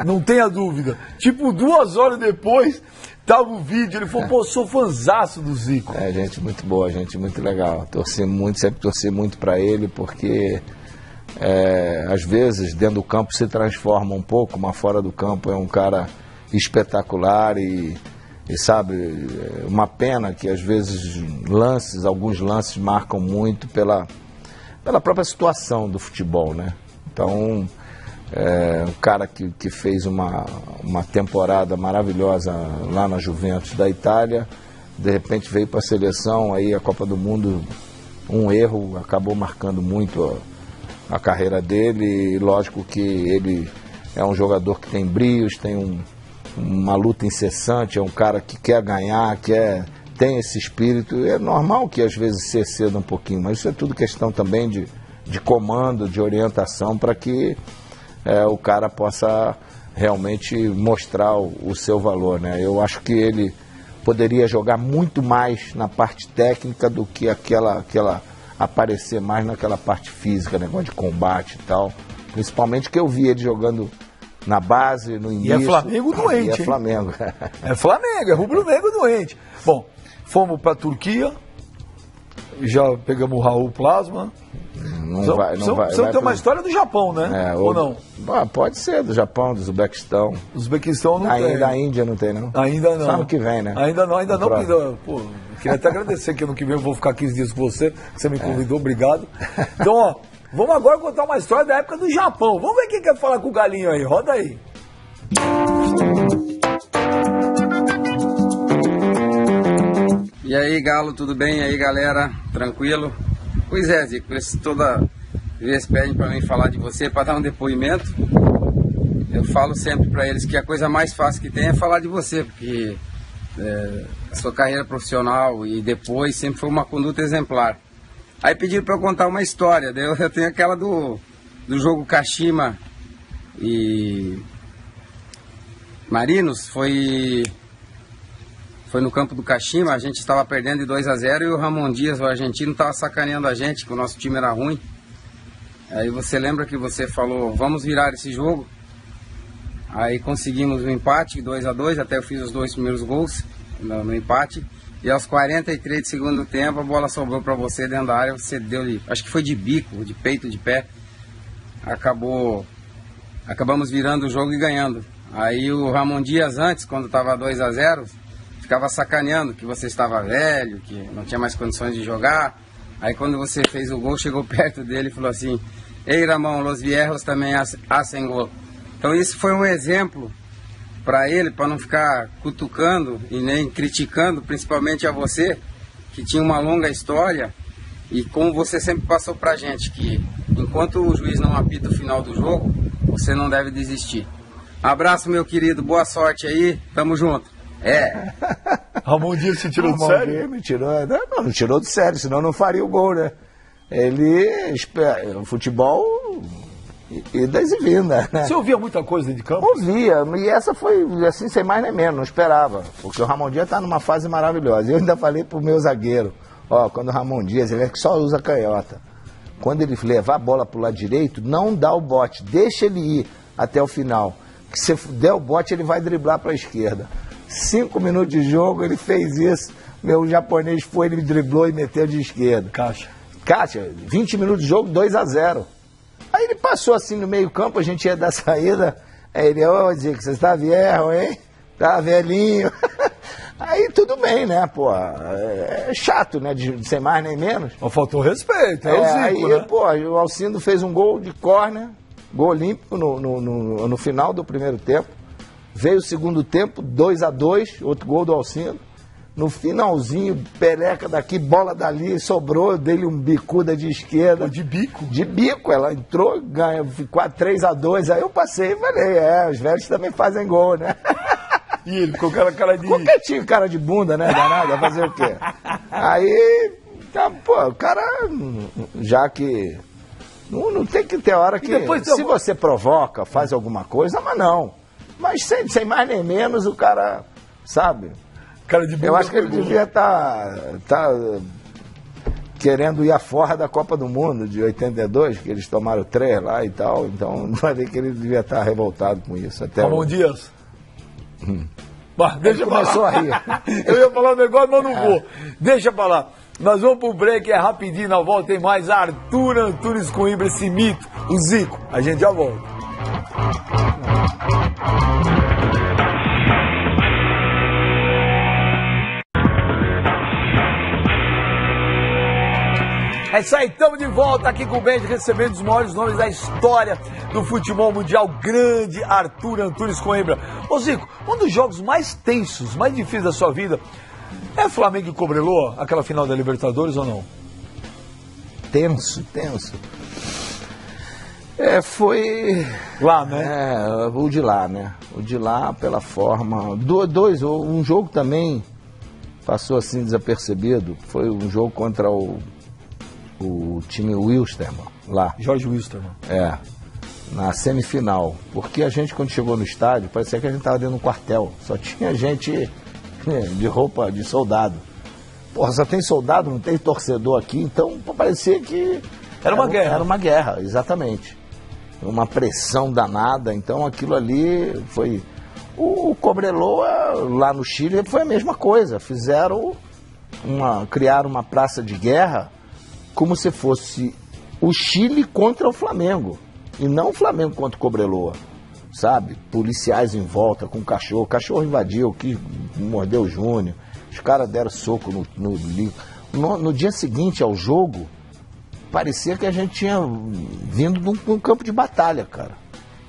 Não tenha dúvida. Tipo, 2 horas depois, tava o vídeo, ele falou, pô, sou fãzaço do Zico. É, gente muito boa, gente muito legal. Sempre torci muito para ele, porque às vezes dentro do campo se transforma um pouco, mas fora do campo é um cara espetacular e sabe, uma pena que às vezes alguns lances marcam muito pela própria situação do futebol, né? Então, um cara que fez uma temporada maravilhosa lá na Juventus da Itália, de repente veio para a seleção, aí a Copa do Mundo, um erro, acabou marcando muito a carreira dele, e lógico que ele é um jogador que tem brios, tem uma luta incessante, é um cara que quer ganhar, tem esse espírito. É normal que às vezes se exceda um pouquinho, mas isso é tudo questão também de comando, de orientação, para que o cara possa realmente mostrar o seu valor, né? Eu acho que ele poderia jogar muito mais na parte técnica do que aparecer mais naquela parte física, negócio de combate e tal. Principalmente que eu vi ele jogando na base, no início. E é Flamengo doente. E é Flamengo. É Flamengo, é rubro-negro doente. Bom, fomos para a Turquia, já pegamos o Raul Plasma. Não vai ter uma história do Japão, né? Ou não? Pode ser, do Japão, do Uzbequistão. Uzbequistão não tem. Da Índia não tem, não? Ainda não. Só ano que vem, né? Ainda não. Pô, queria até agradecer que ano que vem eu vou ficar 15 dias com você, que você me convidou, obrigado. Então, ó, vamos agora contar uma história da época do Japão. Vamos ver quem quer falar com o Galinho aí, roda aí. E aí, Galo, tudo bem? E aí, galera, tranquilo? Pois é, Zico, eles toda vez pedem para mim falar de você, para dar um depoimento. Eu falo sempre para eles que a coisa mais fácil que tem é falar de você, porque a sua carreira profissional e depois sempre foi uma conduta exemplar. Aí pediram para eu contar uma história, daí eu tenho aquela do jogo Kashima e Marinos, foi no campo do Kashima, a gente estava perdendo de 2-0 e o Ramon Dias, o argentino, estava sacaneando a gente, que o nosso time era ruim. Aí você lembra que você falou, vamos virar esse jogo? Aí conseguimos um empate, 2-2, até eu fiz os 2 primeiros gols no empate. E aos 43 de segundo tempo, a bola sobrou para você dentro da área, você deu, acho que foi de bico, de peito, de pé. Acabamos virando o jogo e ganhando. Aí o Ramon Dias antes, quando estava 2-0, ficava sacaneando que você estava velho, que não tinha mais condições de jogar. Aí quando você fez o gol, chegou perto dele e falou assim, ei Ramon, los viejos também hacen gol. Então isso foi um exemplo para ele, para não ficar cutucando e nem criticando, principalmente a você, que tinha uma longa história. E como você sempre passou pra gente, que enquanto o juiz não apita o final do jogo, você não deve desistir. Abraço, meu querido, boa sorte aí, tamo junto. Ramon Dias se tirou do sério? Me tirou, não tirou do sério, senão não faria o gol, né? O futebol idas e vindas, né? Você ouvia muita coisa de campo? Ouvia, e essa foi assim, sem mais nem menos, não esperava, porque o Ramon Dias tá numa fase maravilhosa. Eu ainda falei pro meu zagueiro, quando o Ramon Dias, ele é que só usa canhota, quando ele levar a bola pro lado direito, não dá o bote, deixa ele ir até o final, que se der o bote ele vai driblar pra esquerda. 5 minutos de jogo, ele fez isso, meu japonês foi, ele driblou e meteu de esquerda. Caixa, 20 minutos de jogo, 2-0. Aí ele passou assim no meio campo, a gente ia dar saída, aí ele, Zico, você está viejo, hein? Tá velhinho. Aí tudo bem, né, pô, é chato, né, de sem mais nem menos. Mas faltou respeito, o Zico, aí, né? Pô, o Alcindo fez um gol de córner, gol olímpico no final do primeiro tempo. Veio o segundo tempo, 2-2, outro gol do Alcindo. No finalzinho, pereca daqui, bola dali, sobrou, dei-lhe um bicuda de esquerda. De bico? De bico, ela entrou, ganha, ficou 3-2, aí eu passei e falei, os velhos também fazem gol, né? E ele ficou com cara de... Qualquer tinha cara de bunda, né, danado, vai fazer o quê? Aí, o cara, já que... Não tem que ter hora que... Se você provoca, faz alguma coisa, mas não. Mas sem mais nem menos, o cara, sabe... Cara de eu acho que ele devia estar querendo ir afora da Copa do Mundo de 82, que eles tomaram 3 lá e tal, então vai ver que ele devia estar revoltado com isso. Até Ramon Dias. Bah, deixa ele começou a rir. Eu ia falar um negócio, mas não vou. Deixa pra lá. Nós vamos pro break, é rapidinho, na volta tem mais Arthur Antunes Coimbra, esse mito, o Zico. A gente já volta. É isso aí, estamos de volta aqui com o Benja, recebendo os maiores nomes da história do futebol mundial, grande Arthur Antunes Coimbra. Ô Zico, um dos jogos mais tensos, mais difíceis da sua vida, é Flamengo e Cobreloa, aquela final da Libertadores ou não? Tenso. Foi... Lá, né? O de lá, né? O de lá, pela forma... Um jogo também passou assim desapercebido, foi um jogo contra o time Wilstermann, lá. Jorge Wilstermann. Na semifinal. Porque a gente, quando chegou no estádio, parecia que a gente estava dentro de um quartel. Só tinha gente de roupa de soldado. Porra, só tem soldado, não tem torcedor aqui, então parecia que... Era uma guerra. Era uma guerra, exatamente. Uma pressão danada, então aquilo ali foi... O Cobreloa, lá no Chile, foi a mesma coisa. Criaram uma praça de guerra como se fosse o Chile contra o Flamengo, e não o Flamengo contra o Cobreloa, sabe? Policiais em volta com o cachorro invadiu, que mordeu o Júnior, os caras deram soco no dia seguinte ao jogo, parecia que a gente tinha vindo de um campo de batalha, cara,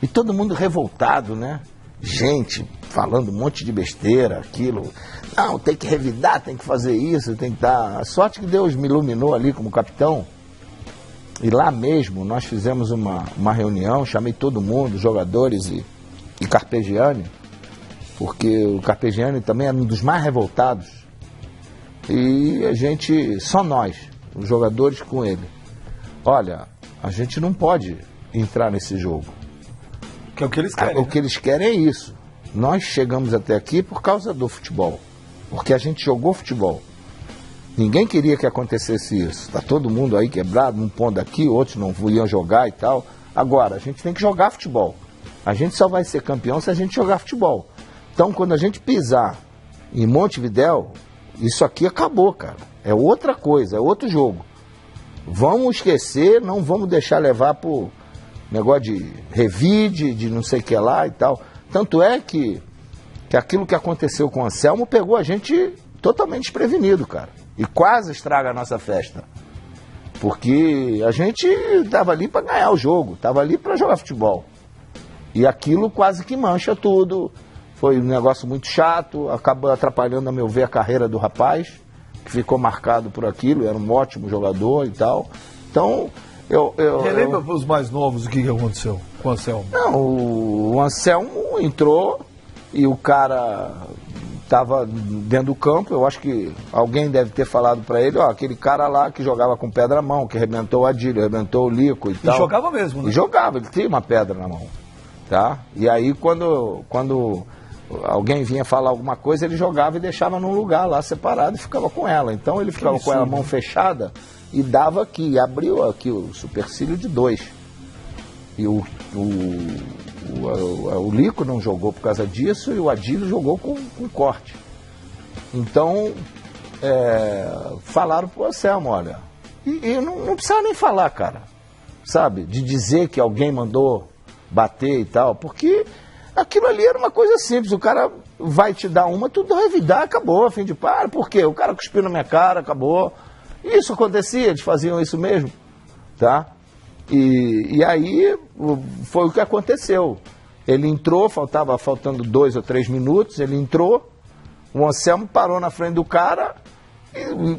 e todo mundo revoltado, né? Gente falando um monte de besteira, aquilo, não, tem que revidar, tem que fazer isso, tem que dar... A sorte que Deus me iluminou ali como capitão, e lá mesmo nós fizemos uma reunião, chamei todo mundo, jogadores e Carpegiani, porque o Carpegiani também era um dos mais revoltados, e a gente, só nós, os jogadores com ele, olha, a gente não pode entrar nesse jogo. Que é o que eles querem. O que eles querem é isso. Nós chegamos até aqui por causa do futebol. Porque a gente jogou futebol. Ninguém queria que acontecesse isso. Está todo mundo aí quebrado, um pondo aqui, outros não iam jogar e tal. Agora, a gente tem que jogar futebol. A gente só vai ser campeão se a gente jogar futebol. Então, quando a gente pisar em Montevidéu, isso aqui acabou, cara. É outra coisa, é outro jogo. Vamos esquecer, não vamos deixar levar por negócio de revide, de não sei o que lá e tal. Tanto é que aquilo que aconteceu com o Anselmo pegou a gente totalmente desprevenido, cara. E quase estraga a nossa festa. Porque a gente estava ali para ganhar o jogo, estava ali para jogar futebol. E aquilo quase que mancha tudo. Foi um negócio muito chato, acabou atrapalhando, a meu ver, a carreira do rapaz, que ficou marcado por aquilo, era um ótimo jogador e tal. Então... Relembra para os mais novos o que aconteceu com o Anselmo. Não, o Anselmo entrou e o cara estava dentro do campo. Eu acho que alguém deve ter falado para ele, aquele cara lá que jogava com pedra na mão, que arrebentou o Adílio, arrebentou o Lico e tal. E jogava mesmo, né? E jogava, ele tinha uma pedra na mão, tá? E aí quando alguém vinha falar alguma coisa, ele jogava e deixava num lugar lá separado e ficava com ela. Então ele ficava com ela, mão fechada, e dava aqui, e abriu aqui o supercílio de 2. E o Lico não jogou por causa disso, e o Adílio jogou com corte. Então, falaram pro Anselmo, olha, e não precisava nem falar, cara, sabe, de dizer que alguém mandou bater e tal, porque aquilo ali era uma coisa simples, o cara vai te dar uma, tu revidar, acabou, a fim de par, por quê? O cara cuspiu na minha cara, acabou. Isso acontecia, eles faziam isso mesmo, tá? E aí foi o que aconteceu. Ele entrou, faltando 2 ou 3 minutos, ele entrou, o Anselmo parou na frente do cara, e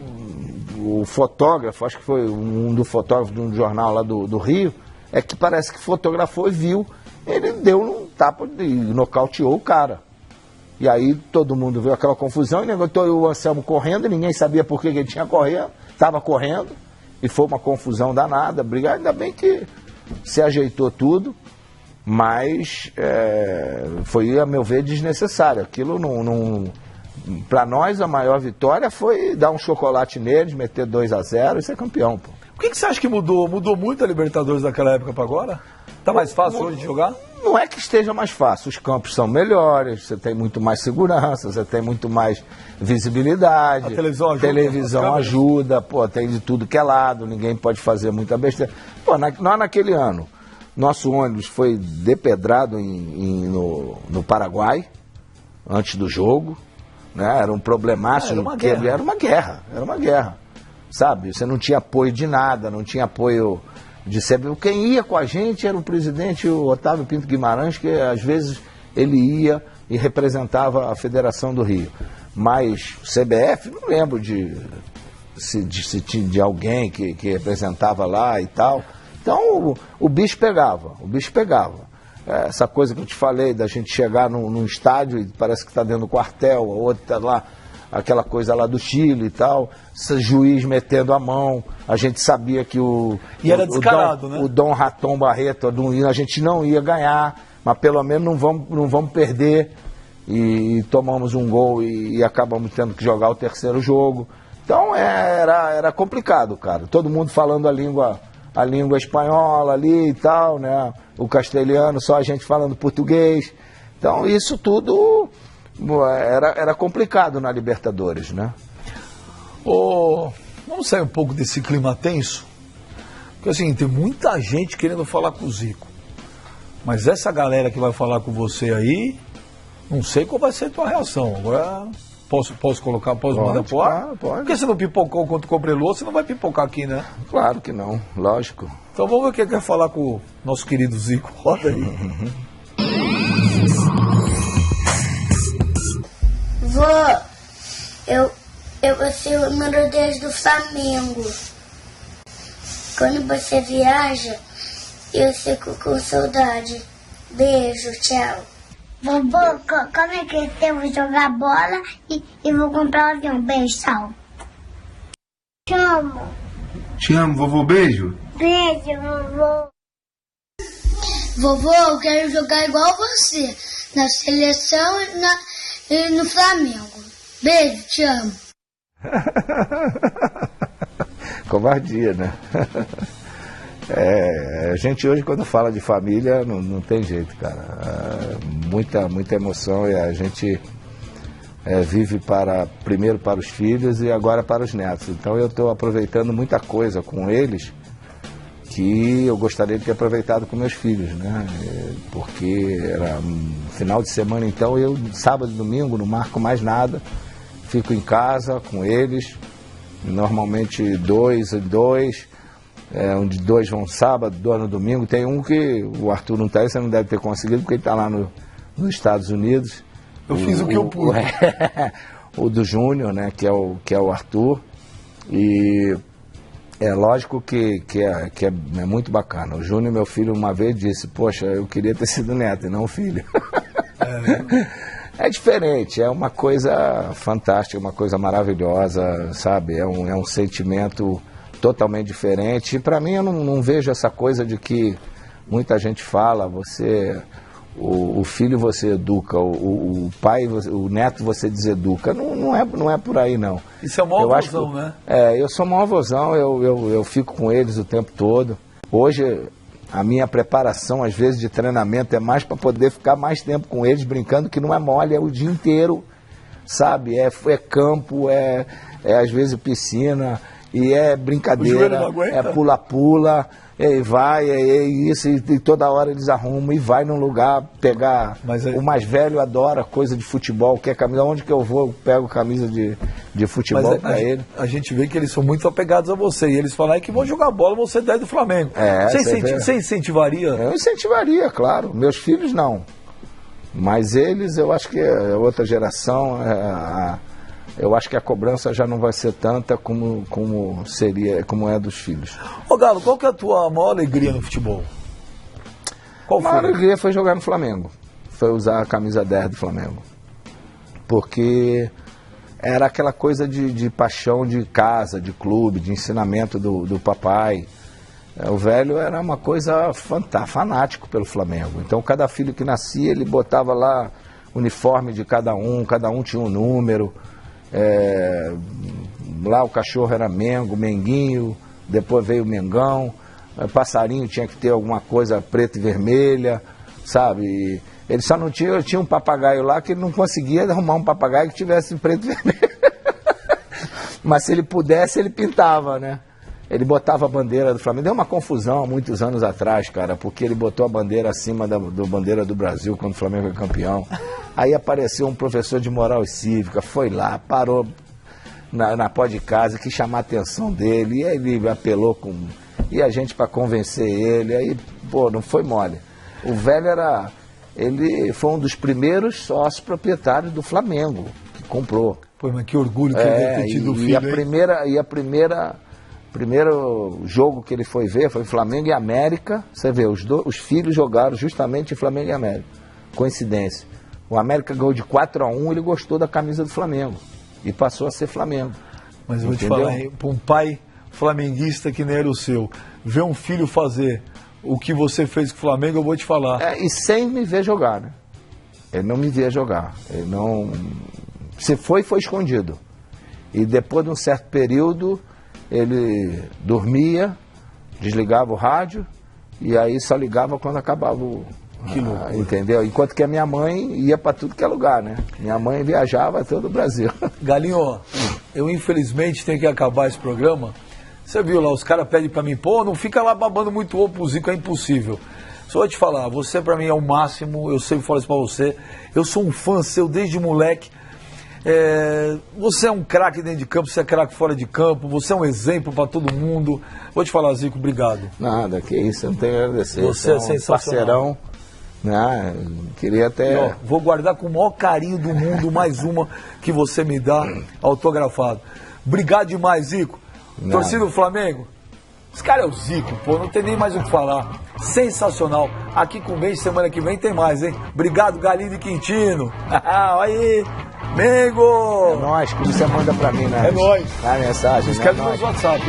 o fotógrafo, acho que foi um do fotógrafo de um jornal lá do Rio, é que parece que fotografou e viu, ele deu um tapa e nocauteou o cara. E aí todo mundo viu aquela confusão, e o Anselmo correndo, e ninguém sabia por que ele tinha correndo, estava correndo, e foi uma confusão danada, brigar, ainda bem que se ajeitou tudo, mas foi, a meu ver, desnecessário. Aquilo Para nós, a maior vitória foi dar um chocolate neles, meter 2-0 e ser campeão, pô. O que você acha que mudou? Mudou muito a Libertadores daquela época para agora? Tá mais fácil hoje de jogar? Não é que esteja mais fácil, os campos são melhores, você tem muito mais segurança, você tem muito mais visibilidade. A televisão ajuda. Televisão ajuda, pô, tem de tudo que é lado, ninguém pode fazer muita besteira. Pô, nós naquele ano, nosso ônibus foi depedrado no Paraguai, antes do jogo, né? Era um problemaço. Era uma guerra, sabe? Você não tinha apoio de nada, não tinha apoio de sempre. Quem ia com a gente era o presidente, o Otávio Pinto Guimarães, que às vezes ele ia e representava a Federação do Rio. Mas o CBF, não lembro de alguém que representava lá e tal. Então o bicho pegava. Essa coisa que eu te falei, da gente chegar num estádio e parece que está dentro do quartel, a outra está lá, aquela coisa lá do Chile e tal, esse juiz metendo a mão, a gente sabia que era descarado, né? O Dom Raton Barreto, a gente não ia ganhar, mas pelo menos não vamos perder, e tomamos um gol e acabamos tendo que jogar o terceiro jogo. Então era complicado, cara, todo mundo falando a língua espanhola ali e tal, né? O castelhano, só a gente falando português. Então isso tudo era complicado na Libertadores, né? Vamos sair um pouco desse clima tenso? Porque assim, tem muita gente querendo falar com o Zico. Mas essa galera que vai falar com você aí, não sei qual vai ser a tua reação. Agora, posso mandar pro ar? Pode. Porque você não pipocou quando cobrelou, você não vai pipocar aqui, né? Claro que não, lógico. Então vamos ver o que ele quer falar com o nosso querido Zico. Roda aí. Vô, eu vou ser o número 10 do Flamengo. Quando você viaja, eu fico com saudade. Beijo, tchau. Vovô, como é que eu vou jogar bola e vou comprar um avião? Beijo, tchau. Te amo. Te amo, vovô, beijo. Beijo, vovô. Vovô, eu quero jogar igual você, na seleção e no Flamengo. Beijo, te amo. Covardia, né? A gente hoje, quando fala de família, não tem jeito, cara. Muita emoção, e a gente vive primeiro para os filhos e agora para os netos. Então eu estou aproveitando muita coisa com eles que eu gostaria de ter aproveitado com meus filhos, né? Porque era final de semana, então eu, sábado e domingo, não marco mais nada, fico em casa com eles, normalmente 2 em 2, onde 2 vão sábado, 2 no domingo. Tem um que o Arthur não está aí, você não deve ter conseguido, porque ele está lá nos Estados Unidos. Eu fiz o que eu pude. O do Júnior, né, que é o Arthur, e é lógico que é muito bacana. O Júnior, meu filho, uma vez disse, poxa, eu queria ter sido neto e não filho. É diferente, é uma coisa fantástica, uma coisa maravilhosa, sabe? É um sentimento totalmente diferente. E para mim, eu não vejo essa coisa de que muita gente fala, o filho você educa, o pai, o neto você deseduca. Não é por aí, não. Isso é uma avózão, né? Eu sou uma avózão, eu fico com eles o tempo todo. Hoje, a minha preparação, às vezes, de treinamento é mais para poder ficar mais tempo com eles, brincando, que não é mole, é o dia inteiro, sabe? É campo, às vezes piscina, e é brincadeira, é pula-pula, é isso, e toda hora eles arrumam e vai num lugar pegar. O mais velho adora coisa de futebol, quer camisa, onde que eu vou, eu pego camisa de futebol para ele. A gente vê que eles são muito apegados a você, e eles falam que vão jogar bola, você é do Flamengo. Você incentivaria? Eu incentivaria, claro. Meus filhos não. Mas eles, eu acho que é outra geração, eu acho que a cobrança já não vai ser tanta como é dos filhos. Ô Galo, qual que é a tua maior alegria no futebol? A maior alegria foi jogar no Flamengo. Foi usar a camisa 10 do Flamengo. Porque era aquela coisa de paixão de casa, de clube, de ensinamento do papai. O velho era uma coisa fanático pelo Flamengo. Então cada filho que nascia, ele botava lá uniforme de cada um tinha um número. Lá o cachorro era Mengo, Menguinho, depois veio o Mengão, passarinho tinha que ter alguma coisa preta e vermelha, sabe? Ele só não tinha um papagaio lá que ele não conseguia arrumar um papagaio que tivesse preto e vermelho. Mas se ele pudesse, ele pintava, né? Ele botava a bandeira do Flamengo. Deu uma confusão há muitos anos atrás, cara, porque ele botou a bandeira acima da bandeira do Brasil quando o Flamengo é campeão. Aí apareceu um professor de moral e cívica, foi lá, parou na pó de casa, quis chamar a atenção dele, e aí ele apelou e a gente para convencer ele, aí, pô, não foi mole. O velho ele foi um dos primeiros sócios proprietários do Flamengo, que comprou. Pô, mas que orgulho que ele deve ter tido o filho, primeiro jogo que ele foi ver foi Flamengo e América. Você vê, os filhos jogaram justamente em Flamengo e América. Coincidência. O América ganhou de 4-1, ele gostou da camisa do Flamengo. E passou a ser Flamengo. Mas eu vou te falar, para um pai flamenguista que nem era o seu, ver um filho fazer o que você fez com o Flamengo, eu vou te falar. E sem me ver jogar, né? Ele não me via jogar. Ele não... Se foi escondido. E depois de um certo período, ele dormia, desligava o rádio, e aí só ligava quando acabava o... Que loucura. Entendeu? Enquanto que a minha mãe ia para tudo que é lugar, né? Minha mãe viajava todo o Brasil. Galinho, eu infelizmente tenho que acabar esse programa. Você viu lá, os caras pedem para mim, pô, não fica lá babando muito ovo pro Zico, é impossível. Só vou te falar, você para mim é o máximo, eu sempre falo isso para você. Eu sou um fã seu desde moleque. Você é um craque dentro de campo, você é craque fora de campo, você é um exemplo para todo mundo. Vou te falar, Zico, obrigado. Nada, que isso, eu não tenho a agradecer. Você é sensacional. Parceirão. Né? Queria até... Vou guardar com o maior carinho do mundo mais uma que você me dá autografado. Obrigado demais, Zico. Nada. Torcida do Flamengo, esse cara é o Zico, pô, não tem nem mais o que falar. Sensacional. Aqui com o Beijo, semana que vem tem mais, hein? Obrigado, Galinho e Quintino. Aí, Mengo! É nóis, que você manda pra mim, né? É nóis. A mensagem, escreve no nosso WhatsApp.